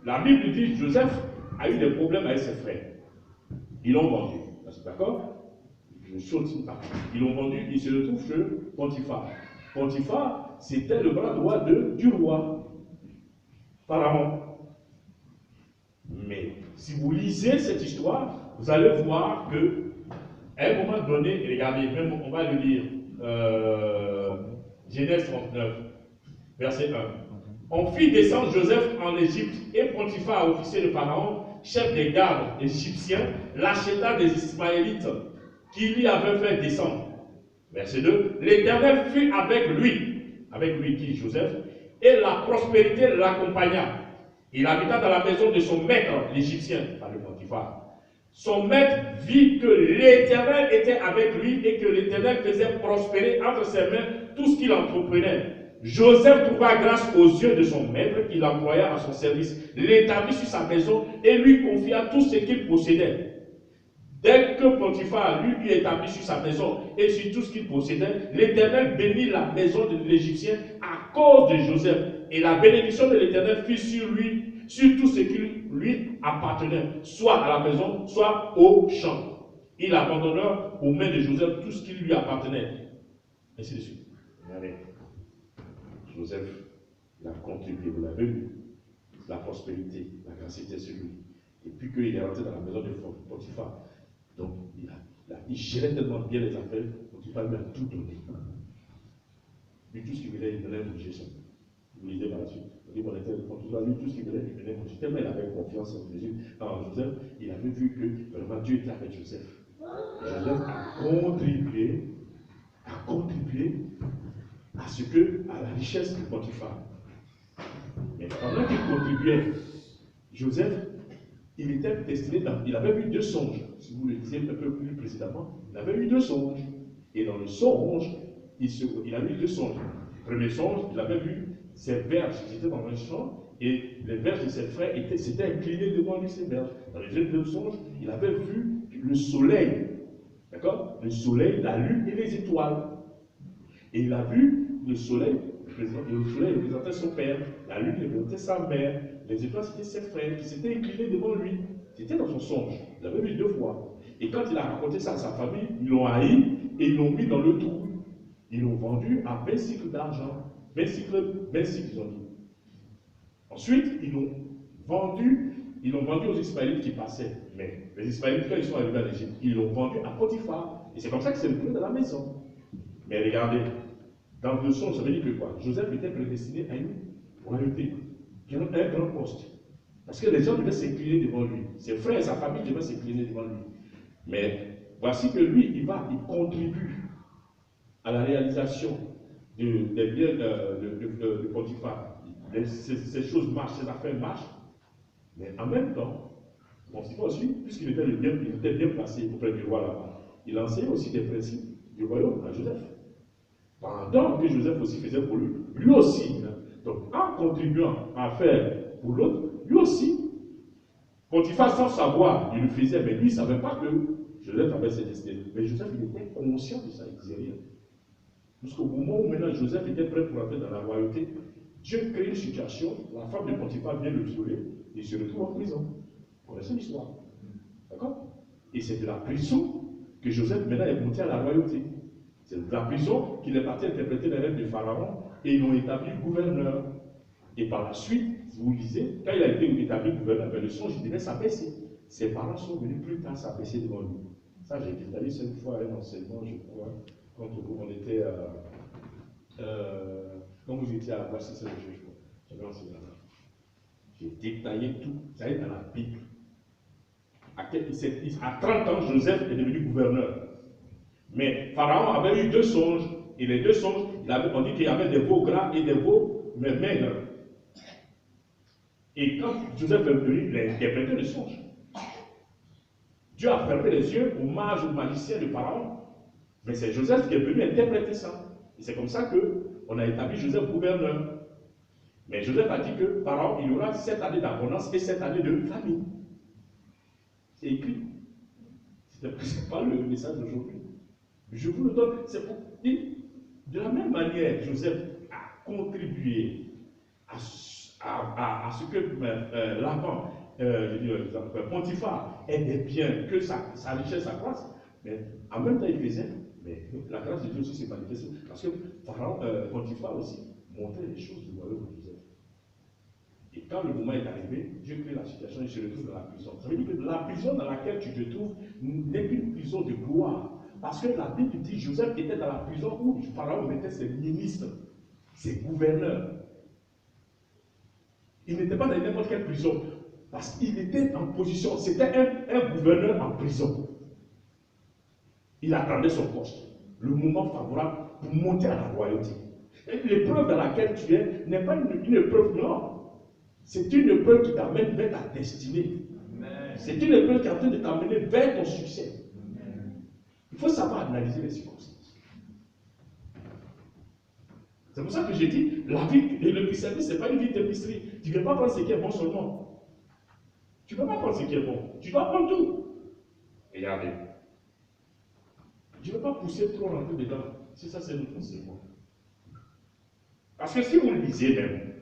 La Bible dit Joseph a eu des problèmes avec ses frères. Ils l'ont vendu. D'accord? Je saute une partie. Ils l'ont vendu, il se retrouve chez Potiphar. Potiphar, c'était le bras droit du roi, Pharaon. Mais si vous lisez cette histoire, vous allez voir que à un moment donné, regardez, même on va le lire, Genèse 39, verset 1. On fit descendre Joseph en Égypte, et Potiphar, officier de Pharaon, chef des gardes égyptiens, l'acheta des Ismaélites qui lui avaient fait descendre. Verset 2. L'Éternel fut avec lui qui, Joseph, et la prospérité l'accompagna. Il habita dans la maison de son maître, l'Égyptien, par le Potiphar. Son maître vit que l'Éternel était avec lui et que l'Éternel faisait prospérer entre ses mains tout ce qu'il entreprenait. Joseph trouva grâce aux yeux de son maître qui l'employa à son service, l'établit sur sa maison et lui confia tout ce qu'il possédait. Dès que Potiphar lui établit sur sa maison et sur tout ce qu'il possédait, l'Éternel bénit la maison de l'Égyptien à cause de Joseph. Et la bénédiction de l'Éternel fut sur lui, sur tout ce qui lui appartenait, soit à la maison, soit au champ. Il abandonna aux mains de Joseph tout ce qui lui appartenait. Ainsi de suite. Regardez. Joseph, il a contribué, vous l'avez vu, la prospérité, la grâce était sur lui. Et puis qu'il est rentré dans la maison de Potiphar. Donc, il gérait tellement bien les affaires, Potiphar lui a tout donné. Lui, tout ce qu'il voulait, il venait manger ça. Vous lisez par la suite. Il dit, mon intérêt de Potiphar, lui, tout ce qu'il voulait, il venait manger. Tellement il avait confiance en Joseph, il avait vu que vraiment Dieu était avec Joseph. Joseph a contribué à ce que, à la richesse de Potiphar. Mais pendant qu'il contribuait, Joseph, il était destiné, il avait eu 2 songes. Si vous le disiez un peu plus précédemment, il avait eu 2 songes. Et dans le songe, il a eu 2 songes. Le premier songe, il avait vu ses verges qui étaient dans un champ, et les verges de ses frères s'étaient inclinées devant lui, ces verges. Dans le deuxième songe, il avait vu le soleil. D'accord? Le soleil, la lune et les étoiles. Et il a vu le soleil représentait son père, la lune représentait sa mère, les étoiles c'était ses frères qui s'étaient inclinés devant lui. C'était dans son songe. Il l'avait vu 2 fois. Et quand il a raconté ça à sa famille, ils l'ont haï et ils l'ont mis dans le trou. Ils l'ont vendu à 20 cycles d'argent. 20 cycles, ils ont dit. Ensuite, ils l'ont vendu aux Ismaélites qui passaient. Mais les Ismaélites, quand ils sont arrivés à l'Égypte, ils l'ont vendu à Potiphar. Et c'est comme ça qu'il s'est retrouvé dans la maison. Mais regardez, dans le songe, ça veut dire que quoi? Joseph était prédestiné à une royauté, un grand poste. Parce que les gens devaient s'incliner devant lui. Ses frères et sa famille devaient s'incliner devant lui. Mais voici que lui, il contribue à la réalisation des biens de Potiphar. Ces choses marchent, ces affaires marchent. Mais en même temps, Potiphar aussi, puisqu'il était bien placé auprès du roi là-bas, il enseignait aussi des principes du royaume à Joseph. Pendant que Joseph aussi faisait pour lui aussi. Donc, en contribuant à faire pour l'autre, lui aussi, Potiphar sans savoir, il le faisait, mais lui, il ne savait pas que Joseph avait cette destinée. Mais Joseph, il était conscient de ça, il ne disait rien. Jusqu'au moment où maintenant Joseph était prêt pour entrer dans la royauté, Dieu crée une situation, la femme de Potiphar vient le violer, et il se retrouve en prison. Vous connaissez l'histoire. D'accord? Et c'est de la prison que Joseph maintenant est monté à la royauté. C'est de la prison qu'il est parti interpréter les rêves de Pharaon, et ils l'ont établi gouverneur. Et par la suite, si vous lisez, quand il a été établi gouverneur, le songe il devait s'abaisser. Ses parents sont venus plus tard s'abaisser devant lui. Ça, j'ai détaillé ça une fois à un enseignement, je crois, quand on était quand vous étiez à Bastille, c'est le jeu, je crois. J'avais enseigné là-bas. J'ai détaillé tout. Ça est dans la Bible. À 30 ans, Joseph est devenu gouverneur. Mais Pharaon avait eu 2 songes. Et les 2 songes, on dit qu'il y avait des veaux gras et des veaux maigres. Et quand Joseph est venu, il a interprété le songe. Dieu a fermé les yeux aux mages, aux magiciens de Pharaon. Mais c'est Joseph qui est venu interpréter ça. Et c'est comme ça qu'on a établi Joseph gouverneur. Mais Joseph a dit que Pharaon, il aura 7 années d'abondance et 7 années de famine. C'est écrit. Ce n'est pas le message d'aujourd'hui. Je vous le donne. C'est pour dire, de la même manière, Joseph a contribué à ce que Laban, Potiphar ait des biens, que sa richesse accroisse. Mais en même temps, il faisait. Mais la grâce de Dieu aussi s'est manifestée. Parce que Pharaon, Potiphar aussi, montrait les choses du royaume de Joseph. Et quand le moment est arrivé, Dieu crée la situation et se retrouve dans la prison. Ça veut dire que la prison dans laquelle tu te trouves n'est qu'une prison de gloire. Parce que la Bible dit que Joseph était dans la prison où Pharaon mettait ses ministres, ses gouverneurs. Il n'était pas dans n'importe quelle prison. Parce qu'il était en position. C'était un gouverneur en prison. Il attendait son poste. Le moment favorable pour monter à la royauté. L'épreuve dans laquelle tu es n'est pas une épreuve, non. C'est une épreuve qui t'amène vers ta destinée. C'est une épreuve qui est en train de t'amener vers ton succès. Il faut savoir analyser les circonstances. C'est pour ça que j'ai dit, la vie et le christianisme, ce n'est pas une vie d'épicerie. Tu ne peux pas prendre ce qui est bon seulement. Tu ne peux pas prendre ce qui est bon. Tu dois prendre tout. Regardez. Je ne veux pas pousser trop rentrer dedans. Si ça, c'est notre enseignement. Parce que si vous lisez même,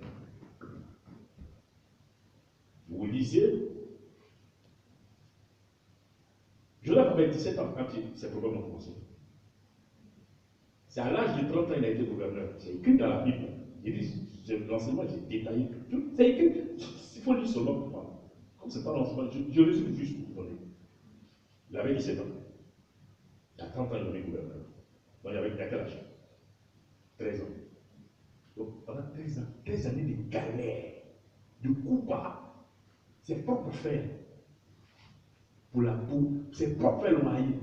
vous lisez, Joseph avait 17 ans quand ses problèmes ont commencé. C'est à l'âge de 30 ans qu'il a été gouverneur. C'est écrit dans la Bible. Il dit, l'enseignement, j'ai détaillé tout. C'est écrit. Il faut lire seulement pour moi. Comme ce n'est pas l'enseignement, je résume juste pour vous donner. Il avait 17 ans. Il y a 30 ans, il était gouverneur. Donc il avait quel âge? 13 ans. Donc pendant 13 ans, 13 années de galère, de coups bas, ses propres frères, pour la peau, ses propres frères l'ont haï.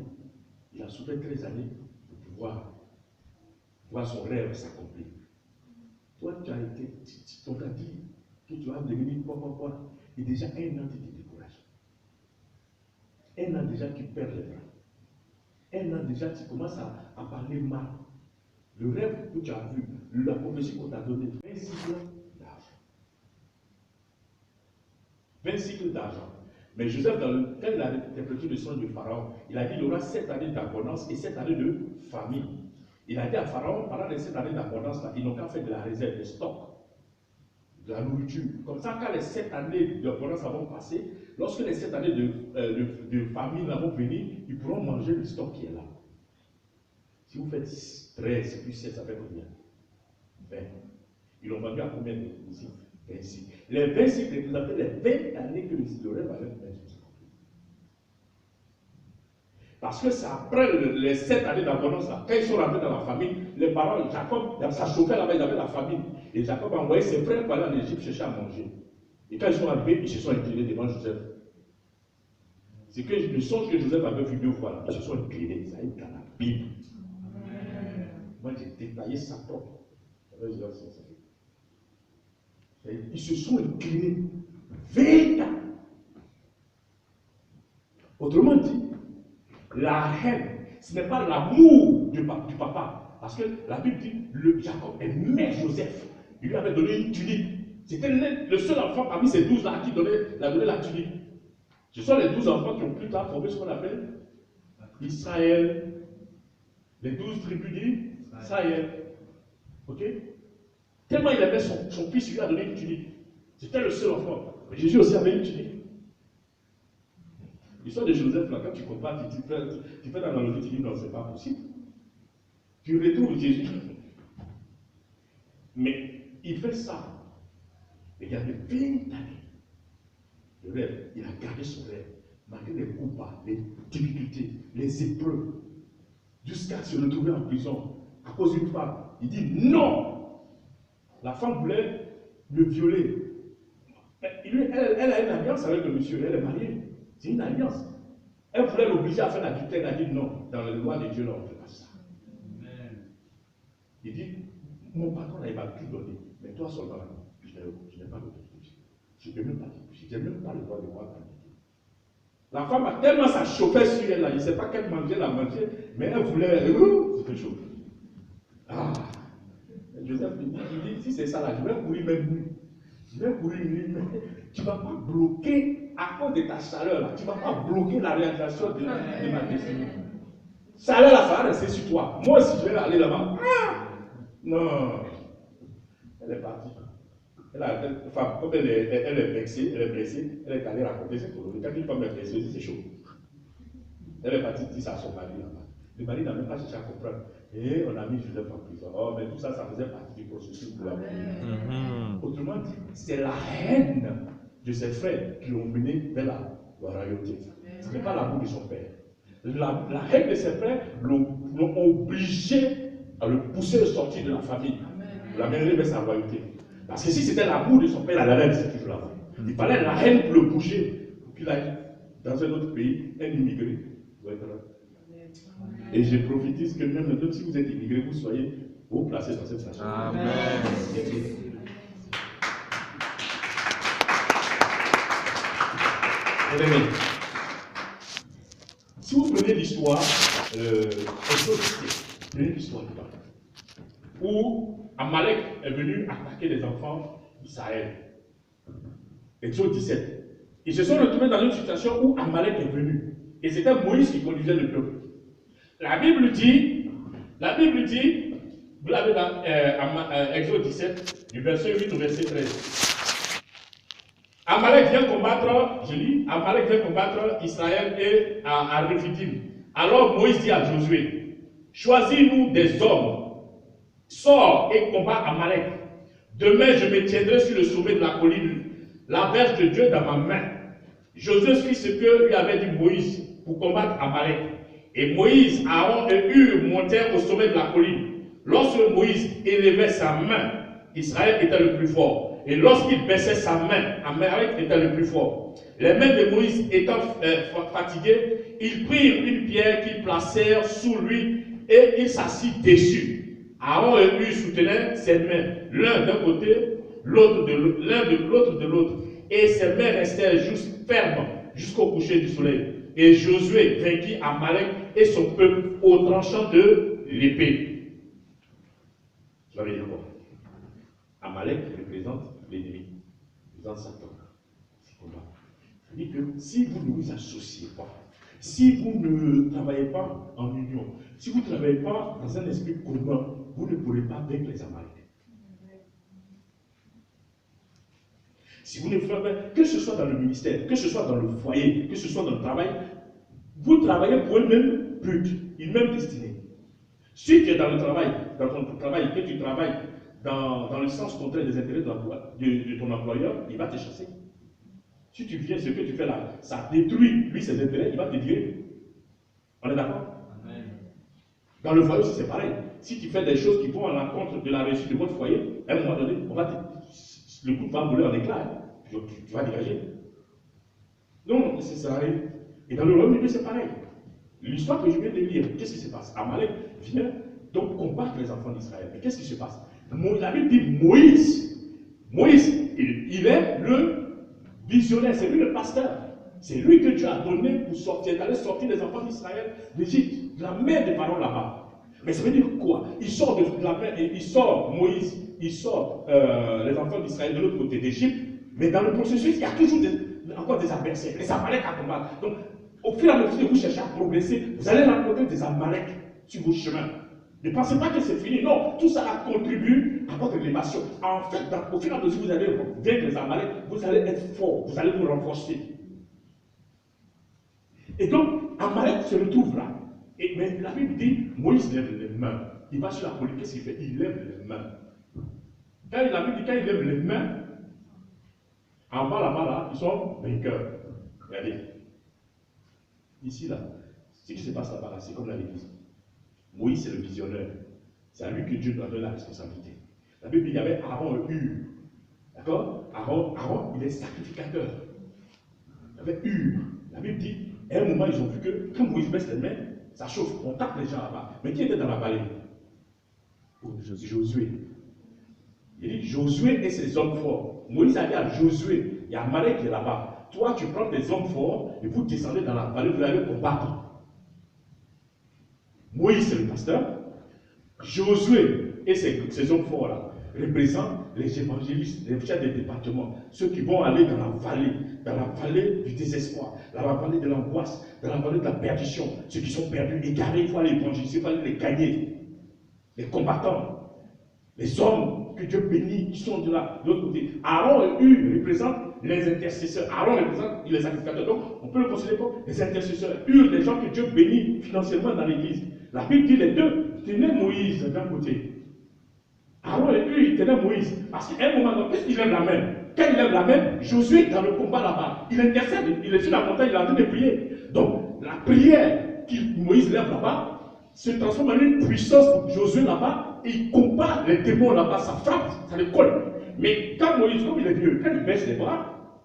Il a souffert 13 années pour pouvoir voir son rêve s'accomplir. Toi, tu as été, on t'a dit que tu vas devenir quoi. Et déjà 1 an, tu te décourages. 1 an déjà, tu perds les bras. 1 an déjà, tu commences à parler mal. Le rêve que tu as vu, la prophétie qu'on t'a donnée, 20 cycles d'argent. 20 cycles d'argent. Mais Joseph, quand il a interprété le songe de Pharaon, il a dit qu'il y aura 7 années d'abondance et 7 années de famine. Il a dit à Pharaon, pendant les 7 années d'abondance, ils n'ont qu'à faire de la réserve, des stocks, de la nourriture. Comme ça, quand les 7 années d'abondance vont passer, lorsque les 7 années de famine vont venir, ils pourront manger le stock qui est là. Si vous faites 13 plus 7, ça fait combien? 20. Ils l'ont vendu à combien ici? 26. Les 26 représentaient les 20 années que le rêve avait fait. Parce que c'est après les 7 années d'abondance, quand ils sont rentrés dans la famine, les parents, Jacob, ça chauffait là-bas, il avait la famine. Et Jacob a envoyé ses frères pour aller en Égypte chercher à manger. Et quand ils sont arrivés, ils se sont inclinés devant Joseph. C'est que le songe que Joseph avait vu 2 fois là, ils se sont inclinés, ça est dans la Bible. Moi j'ai détaillé ça propre. Ils se sont inclinés. 20 ans. Autrement dit, la haine, ce n'est pas l'amour du papa. Parce que la Bible dit, Jacob aimait Joseph. Il lui avait donné une tunique. C'était le seul enfant parmi ces 12 là qui a donné la tunique. Ce sont les 12 enfants qui ont plus tard formé ce qu'on appelle Israël. Les 12 tribus d'Israël. Ok? Tellement il aimait son fils, il lui a donné une tunique. C'était le seul enfant. Mais Jésus aussi avait une tunique. L'histoire de Joseph, là, quand tu compares, tu fais l'analogie, tu dis non, c'est pas possible. Tu retrouves Jésus. Mais il fait ça. Mais il y avait 20 années. Le rêve, il a gardé son rêve, malgré les combats, les difficultés, les épreuves, jusqu'à se retrouver en prison à cause d'une femme. Il dit non! La femme voulait le violer. Elle a une alliance avec le monsieur, elle est mariée. C'est une alliance. Elle voulait l'obliger à faire l'adultère. Elle a dit non. Dans la loi de Dieu, on ne fait pas ça. Il dit, mon patron, il m'a tout donné. Mais toi seulement, je n'ai pas l'autorité. Je ne peux même pas te toucher. Je n'ai même pas le droit de voir ta vie. La femme a tellement ça chauffait sur elle. Je ne sais pas qu'elle mangeait, la mangeait. Mais elle voulait. C'était chaud. Ah! Joseph il dit, si c'est ça là, je vais courir même nuit. Je vais courir nuit, mais tu ne vas pas bloquer à cause de ta chaleur là. Tu ne vas pas bloquer la réalisation de ma destinée. Chaleur là, ça va rester sur toi. Moi aussi, je vais aller là-bas. Ah! Non. Elle est partie. Comme elle est vexée, elle est blessée, elle est allée raconter ses colonies. Quand une femme est blessée, c'est chaud. Elle est partie dire ça à son mari là-bas. Le mari n'a même pas cherché à comprendre. Et on a mis Joseph en prison. Oh, mais tout ça, ça faisait partie du processus pour la vie. Autrement dit, c'est la haine de ses frères qui l'ont mené vers la royauté. Ce n'est pas l'amour de son père. La haine de ses frères l'ont obligé à le pousser à sortir de la famille, la mener vers sa royauté. Parce que si c'était l'amour de son père, la haine, c'est toujours là-bas. Il fallait la haine pour le bouger, pour qu'il aille dans un autre pays, un immigré. Et je prophétise que même si vous êtes immigré, vous soyez haut placé dans cette nation. Amen. Si vous prenez l'histoire, prenez l'histoire du Bible, où Amalek est venu attaquer les enfants d'Israël. Exode 17. Ils se sont retrouvés dans une situation où Amalek est venu. Et c'était Moïse qui conduisait le peuple. La Bible dit, vous l'avez dans Exode 17, du verset 8 au verset 13. Amalek vient combattre, je lis, Amalek vient combattre Israël et à Rephidim. Alors Moïse dit à Josué, choisis-nous des hommes, sors et combat Amalek. Demain je me tiendrai sur le sommet de la colline, la verge de Dieu dans ma main. Josué fit ce que lui avait dit Moïse pour combattre Amalek. Et Moïse, Aaron et Hur montèrent au sommet de la colline. Lorsque Moïse élevait sa main, Israël était le plus fort. Et lorsqu'il baissait sa main, Amalek était le plus fort. Les mains de Moïse étant fatiguées, ils prirent une pierre qu'ils placèrent sous lui et il s'assit dessus. Aaron et Hur soutenaient ses mains, l'un d'un côté, l'autre de l'autre. Et ses mains restèrent juste fermes jusqu'au coucher du soleil. Et Josué vainquit Amalek et son peuple au tranchant de l'épée. Ça veut dire quoi? Amalek représente l'ennemi, représente Satan. C'est combat. Ça veut dire que si vous ne vous associez pas, si vous ne travaillez pas en union, si vous ne travaillez pas dans un esprit commun, vous ne pourrez pas vaincre les Amalek. Si vous ne faites pas, que ce soit dans le ministère, que ce soit dans le foyer, que ce soit dans le travail, vous travaillez pour un même but, une même destinée. Si tu es dans le travail, dans ton travail, que tu travailles dans le sens contraire des intérêts de ton employeur, il va te chasser. Si tu viens, ce que tu fais là, ça détruit lui ses intérêts, il va te virer. On est d'accord? Dans le foyer aussi, c'est pareil. Si tu fais des choses qui vont à l'encontre de la réussite de votre foyer, à un moment donné, le coup va voler en éclats. Tu vas dégager. Non, ça arrive. Et dans le royaume de Dieu, c'est pareil. L'histoire que je viens de lire, qu'est-ce qui se passe? Amalek vient donc combattre les enfants d'Israël. Mais qu'est-ce qui se passe? La Bible dit Moïse. Moïse, il est le visionnaire, c'est lui le pasteur. C'est lui que Dieu a donné pour sortir, d'aller sortir les enfants d'Israël d'Égypte, de la mer des Pharaons là-bas. Mais ça veut dire quoi? Il sort de la mer et il sort Moïse il sort les enfants d'Israël de l'autre côté d'Égypte, mais dans le processus, il y a toujours encore des adversaires, les Amaleks à combattre. Donc, au fur et à mesure que vous cherchez à progresser, vous allez rencontrer des Amaleks sur vos chemins. Ne pensez pas que c'est fini. Non, tout ça contribue à votre élévation. En fait, au fur et à mesure que vous allez vaincre les Amaleks, vous allez être fort, vous allez vous renforcer. Et donc, Amalek se retrouve là. Mais la Bible dit, Moïse lève les mains. Il va sur la colline, qu'est-ce qu'il fait? Il lève les mains. La Bible dit, quand il lève les mains, en bas là-bas, là, ils sont vainqueurs. Regardez. Ici, là, ce qui se passe là-bas, là, c'est comme dans l'église. Moïse, c'est le visionnaire. C'est à lui que Dieu doit donner la responsabilité. La Bible dit, il y avait Aaron et Hur. D'accord? Aaron, il est sacrificateur. Il y avait Hur. La Bible dit, à un moment, ils ont vu que quand Moïse baisse les mains, ça chauffe, on tape les gens là-bas. Mais qui était dans la vallée? Josué. Il dit Josué et ses hommes forts. Moïse a dit à Josué, il y a Amalek qui est là-bas. Toi, tu prends tes hommes forts et vous descendez dans la vallée, vous allez combattre. Moïse, c'est le pasteur. Josué et ses hommes forts là représentent les évangélistes, les chefs des départements, ceux qui vont aller dans la vallée du désespoir, dans la vallée de l'angoisse, dans la vallée de la perdition, ceux qui sont perdus, égarés, il faut aller évangéliser, il faut aller les gagner. Les combattants, les hommes que Dieu bénit, qui sont de l'autre côté. Aaron et Hur représentent les intercesseurs. Aaron représente les sacrificateurs. Donc, on peut le considérer comme les intercesseurs. Hur, les gens que Dieu bénit financièrement dans l'église. La Bible dit les deux tenaient Moïse d'un côté. Aaron et Hur, ils tenaient Moïse. Parce qu'à un moment, qu'est-ce qu'il lève la main? Quand il lève la main, Josué dans le combat là-bas, il intercède, il est sur la montagne, il est en train de prier. Donc, la prière que Moïse lève là-bas se transforme en une puissance pour Josué là-bas, et il combat les démons là-bas, ça frappe, ça les colle. Mais quand Moïse, comme il est vieux, quand il baisse les bras,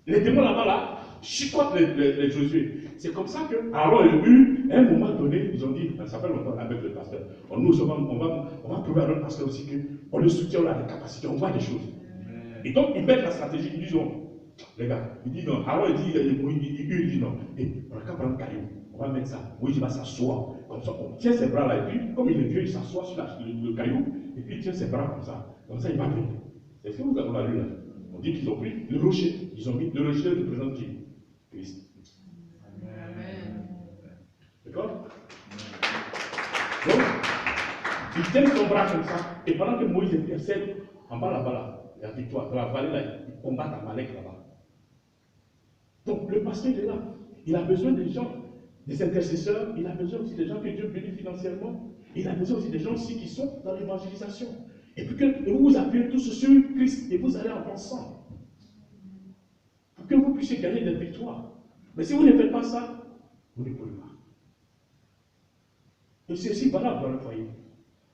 les démons là-bas, là, chicotent les Josué. C'est comme ça que Aaron et Hur, à un moment donné, ils ont dit, ça fait longtemps avec le pasteur, on va prouver à notre pasteur aussi qu'on le soutient, on a des capacités, on voit des choses. Et donc, ils mettent la stratégie, ils disent non, les gars, ils disent non, Aaron il dit, il dit non, et on va prendre un caillou, on va mettre ça, Moïse va s'asseoir, comme ça, on tient ses bras là, et puis, comme il est vieux, il s'assoit sur le caillou, et puis il tient ses bras comme ça il va venir. C'est ce que nous avons lu là. On dit qu'ils ont pris le rocher, ils ont mis le rocher représente qui? Christ. Amen. D'accord? Donc, ils tiennent son bras comme ça, et pendant que Moïse intercède, en bas là-bas, là, la victoire, dans la vallée là, ils combattent Amalek là-bas. Donc, le pasteur est là. Il a besoin des gens, des intercesseurs, il a besoin aussi des gens que Dieu bénit financièrement, il a besoin aussi des gens aussi qui sont dans l'évangélisation. Et puis que vous vous appuyez tous sur Christ et vous allez avançant. Pour que vous puissiez gagner des victoires. Mais si vous ne faites pas ça, vous ne pouvez pas. Et c'est aussi valable dans le foyer.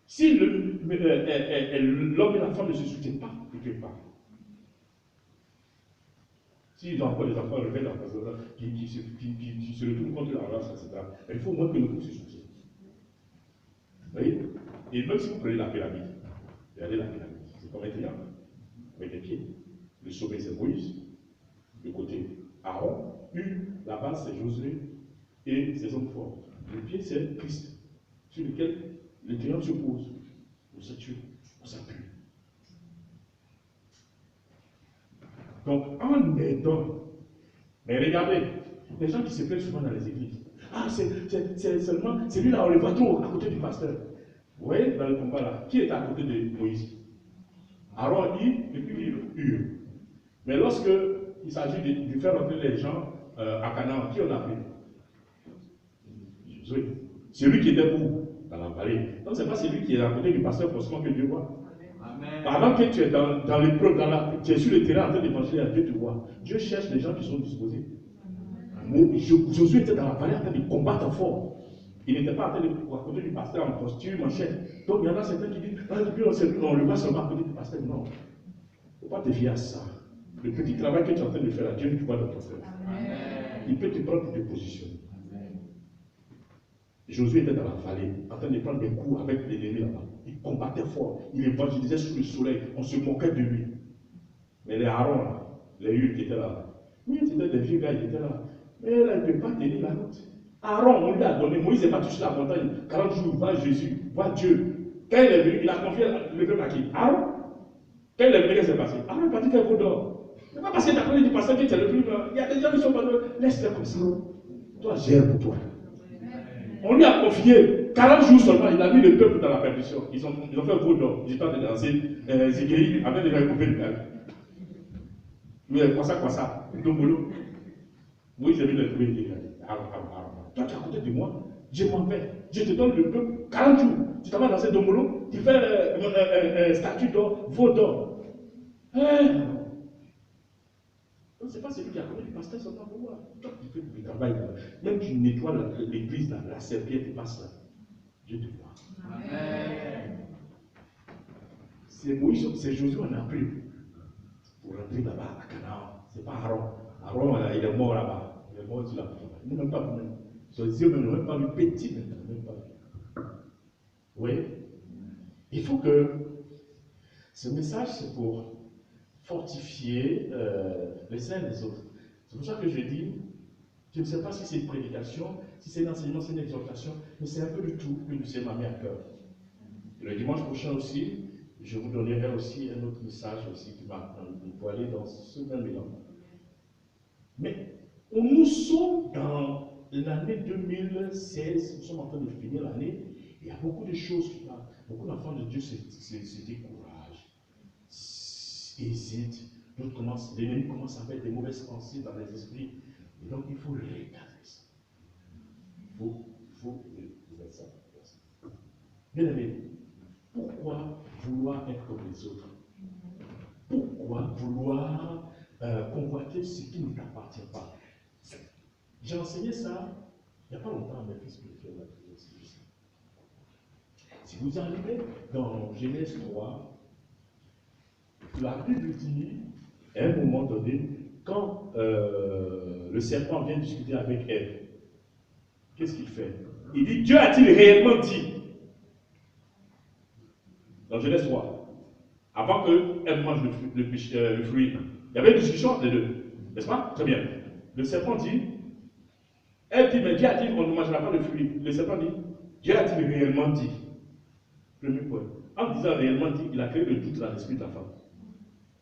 Si l'homme et la femme ne se soutiennent pas, ils ne peuvent pas. S'ils ont encore des enfants rebelles qui se retournent contre la race, etc., il faut au moins que le couple se soutienne. Vous voyez? Et même si vous prenez la pyramide, regardez la pyramide, c'est comme un triangle, avec des pieds. Le sommet c'est Moïse, le côté Aaron, la base c'est Josué et ses hommes forts. Le pied c'est Christ, sur lequel le triangle se pose. On s'appuie. Donc, en aidant, mais regardez, les gens qui se plaignent souvent dans les églises, ah, c'est seulement, c'est lui là, on le voit trop à côté du pasteur. Vous voyez, dans le combat là, qui est à côté de Moïse? Aaron, et puis Hur. Mais lorsque il s'agit de faire entrer les gens à Canaan, qui on a pris? Josué. C'est lui qui était où? Dans la vallée. Donc, ce n'est pas celui qui est à côté du pasteur forcément que Dieu voit. Pendant que tu es dans l'épreuve, tu es sur le terrain en train d'évangéliser, Dieu te voit. Dieu cherche les gens qui sont disposés. Josué était dans la vallée en train de combattre fort. Il n'était pas en train de à côté du pasteur en costume, en chaîne. Donc il y en a certains qui disent, on le voit seulement à côté du pasteur. Non. Il ne faut pas te fier à ça. Le petit travail que tu es en train de faire à Dieu, tu vois dans ton frère. Il peut te prendre pour te positionner. Josué était dans la vallée, en train de prendre des coups avec l'ennemi là-bas. Il combattait fort, il évangélisait sous le soleil, on se moquait de lui. Mais les Aaron là, les Hur qui étaient là, oui, c'était des vieux gars, ils étaient là. Mais là, il ne peut pas tenir la route. Aaron, on lui a donné, Moïse est parti sur la montagne, 40 jours, voir Jésus, voir Dieu. Quand il est venu, il a confié le peuple à qui? Aaron. Quand il est venu, qu'est-ce qui s'est passé? Ah, il est parti faire vos d'or. C'est pas parce que tu as connu du pasteur que tu es le plus. Il y a des gens qui sont pas de. Laisse-les comme ça. Toi, gère pour toi. On lui a confié 40 jours seulement, il a mis le peuple dans la perdition. Ils ont fait vos d'or. Ils étaient en train de danser. Zéguéry avait déjà coupé le peuple. Mais quoi ça? Dombolo. Moïse est venu le trouver. Toi, tu es à côté de moi. Je m'en vais. Je te donne le peuple 40 jours. Tu t'en vas dans ce dombolo. Tu fais statue d'or, veau d'or. Non, c'est pas celui qui a connu le pasteur seulement pour moi. Toi, tu fais du travail. Même tu nettoies l'église, la serviette passe là. Dieu te voit. C'est Moïse, c'est Josué, on a pris pour rentrer là-bas à Canaan. C'est pas Aaron. Aaron, il est mort là-bas. Il est mort sur la porte. Il n'est même pas venu. Ses yeux ne même pas vu petit maintenant. Même pas vu. Oui. Il faut que ce message, c'est pour fortifier les uns les autres. C'est pour ça que je dis, je ne sais pas si c'est une prédication, si c'est un enseignement, c'est une exhortation, mais c'est un peu de tout que nous m'a mis à cœur. Le dimanche prochain aussi, je vous donnerai aussi un autre message aussi qui m'a pour aller dans ce même élan. Mais nous sommes dans l'année 2016, nous sommes en train de finir l'année, il y a beaucoup de choses qui parlent. Beaucoup d'enfants de Dieu se découragent, hésitent, l'ennemi commence à faire des mauvaises pensées dans les esprits. Et donc il faut regarder ça. Il faut regarder ça. Bien aimé, pourquoi vouloir être comme les autres? Pourquoi vouloir convoiter ce qui ne t'appartient pas? J'ai enseigné ça il n'y a pas longtemps à mes fils spirituels. Si vous arrivez dans Genèse 3, la Bible dit, à un moment donné, quand le serpent vient discuter avec Ève, qu'est-ce qu'il fait? Il dit, Dieu a-t-il réellement dit? Dans Genèse 3, avant qu'Ève mange le fruit, il y avait une discussion entre les deux, n'est-ce pas? Très bien. Le serpent dit, Ève dit, mais Dieu a dit qu'on ne mangera pas le fruit. Le serpent dit, Dieu a-t-il réellement dit? Premier point. En disant réellement dit, il a créé le doute dans l'esprit de la femme.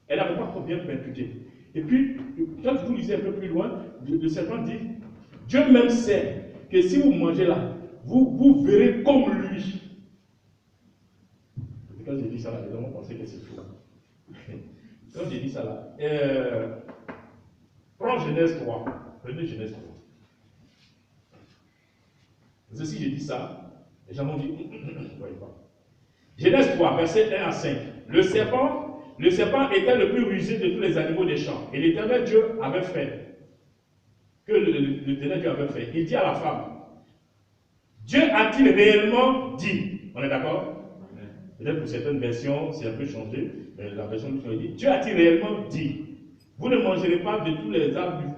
Elle n'avait pas encore bien percuté. Et puis, quand vous lisez un peu plus loin, le serpent dit, Dieu même sait que si vous mangez là, vous verrez comme lui. Et quand j'ai dit ça là, les gens ont pensé que c'est faux. Quand j'ai dit ça là, prends Genèse 3. Prenez Genèse 3. Ceci, j'ai dit ça, les gens m'ont dit, ne voyez pas. Genèse 3, verset 1 à 5. Le serpent était le plus rusé de tous les animaux des champs. Et l'Éternel Dieu avait fait. Que l'Éternel Dieu avait fait. Il dit à la femme, Dieu a-t-il réellement dit? On est d'accord? Peut-être pour certaines versions, c'est un peu changé, mais la version du dit, Dieu a-t-il réellement dit? Vous ne mangerez pas de tous les arbres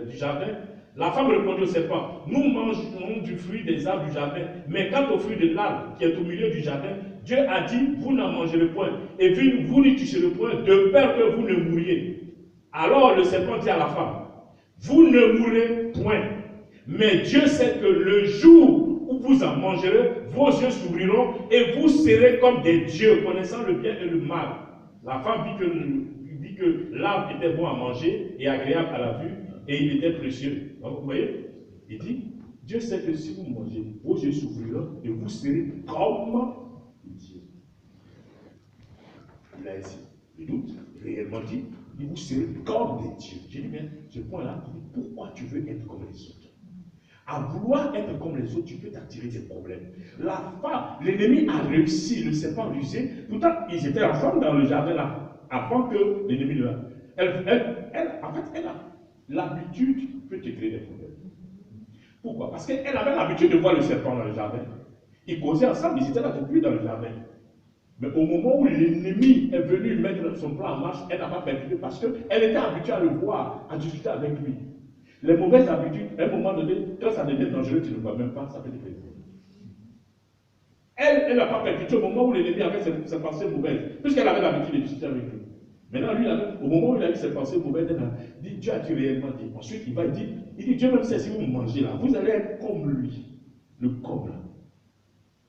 du jardin? La femme répondit au serpent, nous mangerons du fruit des arbres du jardin, mais quant au fruit de l'arbre qui est au milieu du jardin, Dieu a dit, vous n'en mangerez point, et puis vous n'y toucherez point, de peur que vous ne mouriez. Alors le serpent dit à la femme, vous ne mourrez point, mais Dieu sait que le jour où vous en mangerez, vos yeux s'ouvriront, et vous serez comme des dieux, connaissant le bien et le mal. La femme vit que l'arbre était bon à manger et agréable à la vue, et il était précieux. Donc, vous voyez, il dit, Dieu sait que si vous mangez, vos yeux s'ouvriront et vous serez comme Dieu. Il a ici le doute, réellement dit, et vous serez comme des dieux. J'ai dit bien, ce point-là, pourquoi tu veux être comme les autres? À vouloir être comme les autres, tu peux t'attirer des problèmes. La femme, l'ennemi a réussi, le serpent rusé. Pourtant, ils étaient ensemble dans le jardin là, avant que l'ennemi le. En fait, elle a l'habitude peut te créer des problèmes. Pourquoi? Parce qu'elle avait l'habitude de voir le serpent dans le jardin. Ils causaient ensemble, ils étaient là depuis dans le jardin. Mais au moment où l'ennemi est venu mettre son plan en marche, elle n'a pas percuté parce qu'elle était habituée à le voir, à discuter avec lui. Les mauvaises habitudes, à un moment donné, quand ça devient dangereux, tu ne vois même pas, ça peut te faire. Elle n'a pas percuté au moment où l'ennemi avait ses pensées mauvaises, puisqu'elle avait l'habitude de discuter avec lui. Maintenant, lui, au moment où il a eu ses pensées mauvaises, elle a dit, Dieu a-t-il réellement dit? Ensuite, il va dire, Dieu même sait si vous mangez là, vous allez être comme lui. Le comme là.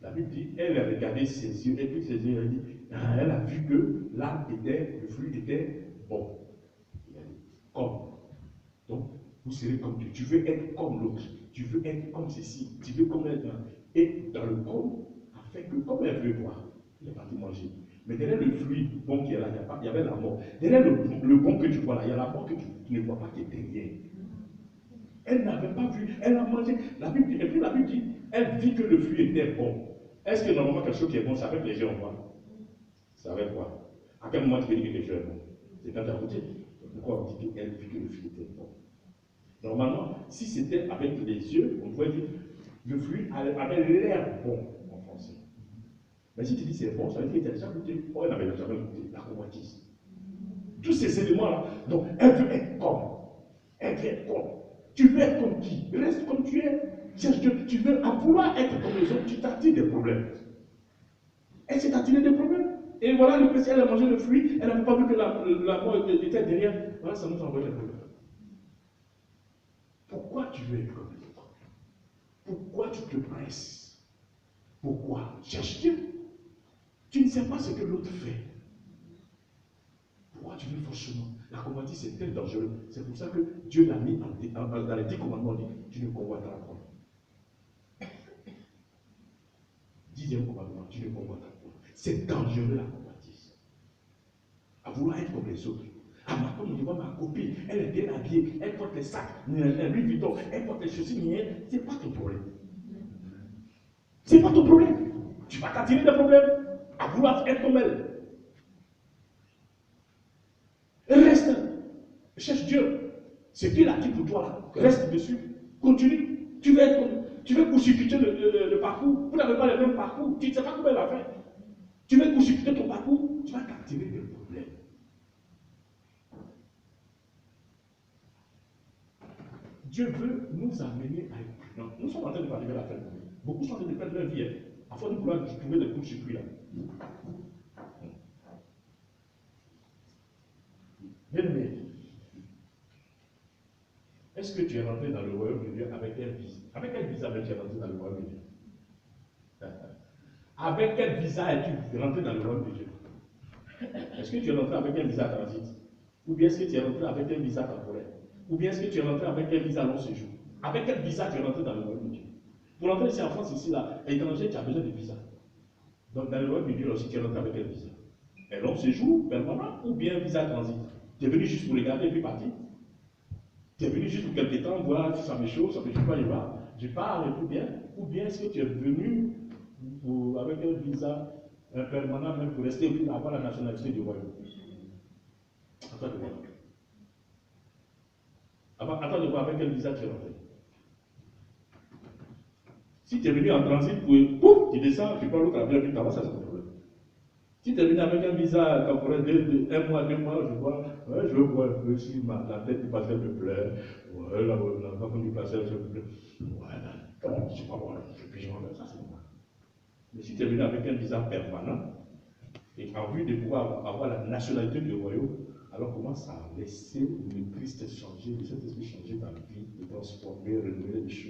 La Bible dit, elle a regardé ses yeux, et puis ses yeux, elle dit, Elle a vu que le fruit était bon. Il a dit, comme. Donc, vous serez comme Dieu. Tu veux être comme l'autre. Tu veux être comme ceci. Tu veux comme elle. Et dans le comme, a fait que comme elle veut boire, il est parti manger. Mais derrière le fruit bon qui est là, il y avait la mort. Derrière le bon que tu vois là, il y a la mort que tu ne vois pas qui est derrière. Elle n'avait pas vu, elle a mangé. La Bible dit, et puis la Bible dit, elle vit que le fruit était bon. Est-ce que normalement quelque chose qui est bon, ça fait plaisir en quoi? Ça fait quoi? À quel moment tu peux dire que quelque chose est bon? C'est quand tu as goûté. Pourquoi on dit qu'elle vit que le fruit était bon? Normalement, si c'était avec les yeux, on pourrait dire le fruit avait l'air bon en français. Mais si tu dis c'est bon, ça veut dire que tu as déjà goûté. Oh, elle n'avait jamais goûté, la convoitise. Tous ces éléments-là, donc elle veut être comme. Elle veut être comme. Tu veux être comme qui? Reste comme tu es. Cherche Dieu. Tu veux à vouloir être comme les autres, tu t'attires des problèmes. Elle s'est attirée des problèmes. Et voilà, le péché, elle a mangé le fruit, elle n'avait pas vu que la mort était derrière. Voilà, ça nous envoie des problèmes. Pourquoi tu veux être comme les autres? Pourquoi tu te presses? Pourquoi? Cherche Dieu. Tu ne sais pas ce que l'autre fait. Pourquoi tu veux faussement? La convoitise, c'est très dangereux. C'est pour ça que Dieu l'a mis dans les 10 commandements. Dit, tu ne convoiteras pas. 10e commandement, tu ne convoiteras pas. C'est dangereux la convoitise. À vouloir être comme les autres. Ah, comme je vois ma copine, elle est bien habillée, elle porte les sacs, Louis Vuitton, elle porte les chaussures, c'est pas ton problème. C'est pas ton problème. Tu vas t'attirer des problèmes à vouloir être comme elle. Reste, cherche Dieu. Ce qu'il a dit pour toi, reste dessus. Continue. Tu veux court-circuiter le parcours. Vous n'avez pas le même parcours. Tu ne sais pas comment elle a fait. Tu veux court-circuiter ton parcours, tu vas t'attirer des problèmes. Dieu veut nous amener à être prudents. Nous sommes en train de arriver à la fin de vie. Beaucoup sont en train de perdre leur vie. Afin de pouvoir trouver des courts-circuits là. Bien-aimé, est-ce que tu es rentré dans le royaume de Dieu avec quel visa? Avec quel visa es-tu rentré dans le royaume de Dieu? Avec quel visa es-tu rentré dans le royaume de Dieu? Est-ce que tu es rentré avec un visa transit? Ou bien est-ce que tu es rentré avec un visa temporaire? Ou bien est-ce que tu es rentré avec un visa long séjour? Avec quel visa tu es rentré dans le royaume de Dieu? Pour rentrer ici en France, ici, là, étranger, tu as besoin de visa. Donc dans le royaume de Dieu aussi, tu es rentré avec un visa. Un long séjour, permanent, ou bien un visa transit? Tu es venu juste pour regarder et puis partir? Tu es venu juste pour quelques temps, voir si ça me chauffe, ça me chauffe pas, je pars et tout bien. Ou bien est-ce que tu es venu avec un visa permanent, même pour rester et puis avoir la nationalité du royaume? Attends de voir. Attends de voir avec quel visa tu es rentré. Si tu es venu en transit, pouf, tu descends, tu prends l'autre avion et puis tu avances, ça c'est ton problème. Si tu es venu avec un visa temporaire de 1 mois, 2 mois, je vois un peu si la tête du pasteur me plaît, ouais, la femme du pasteur me plaît, ouais, je ne sais pas voir, je ça c'est moi. Mais si tu es venu avec un visa permanent, et en vue de pouvoir avoir la nationalité du royaume, alors commence à laisser le Christ changer, le Saint-Esprit changer ta vie, de transformer, renouveler les choses.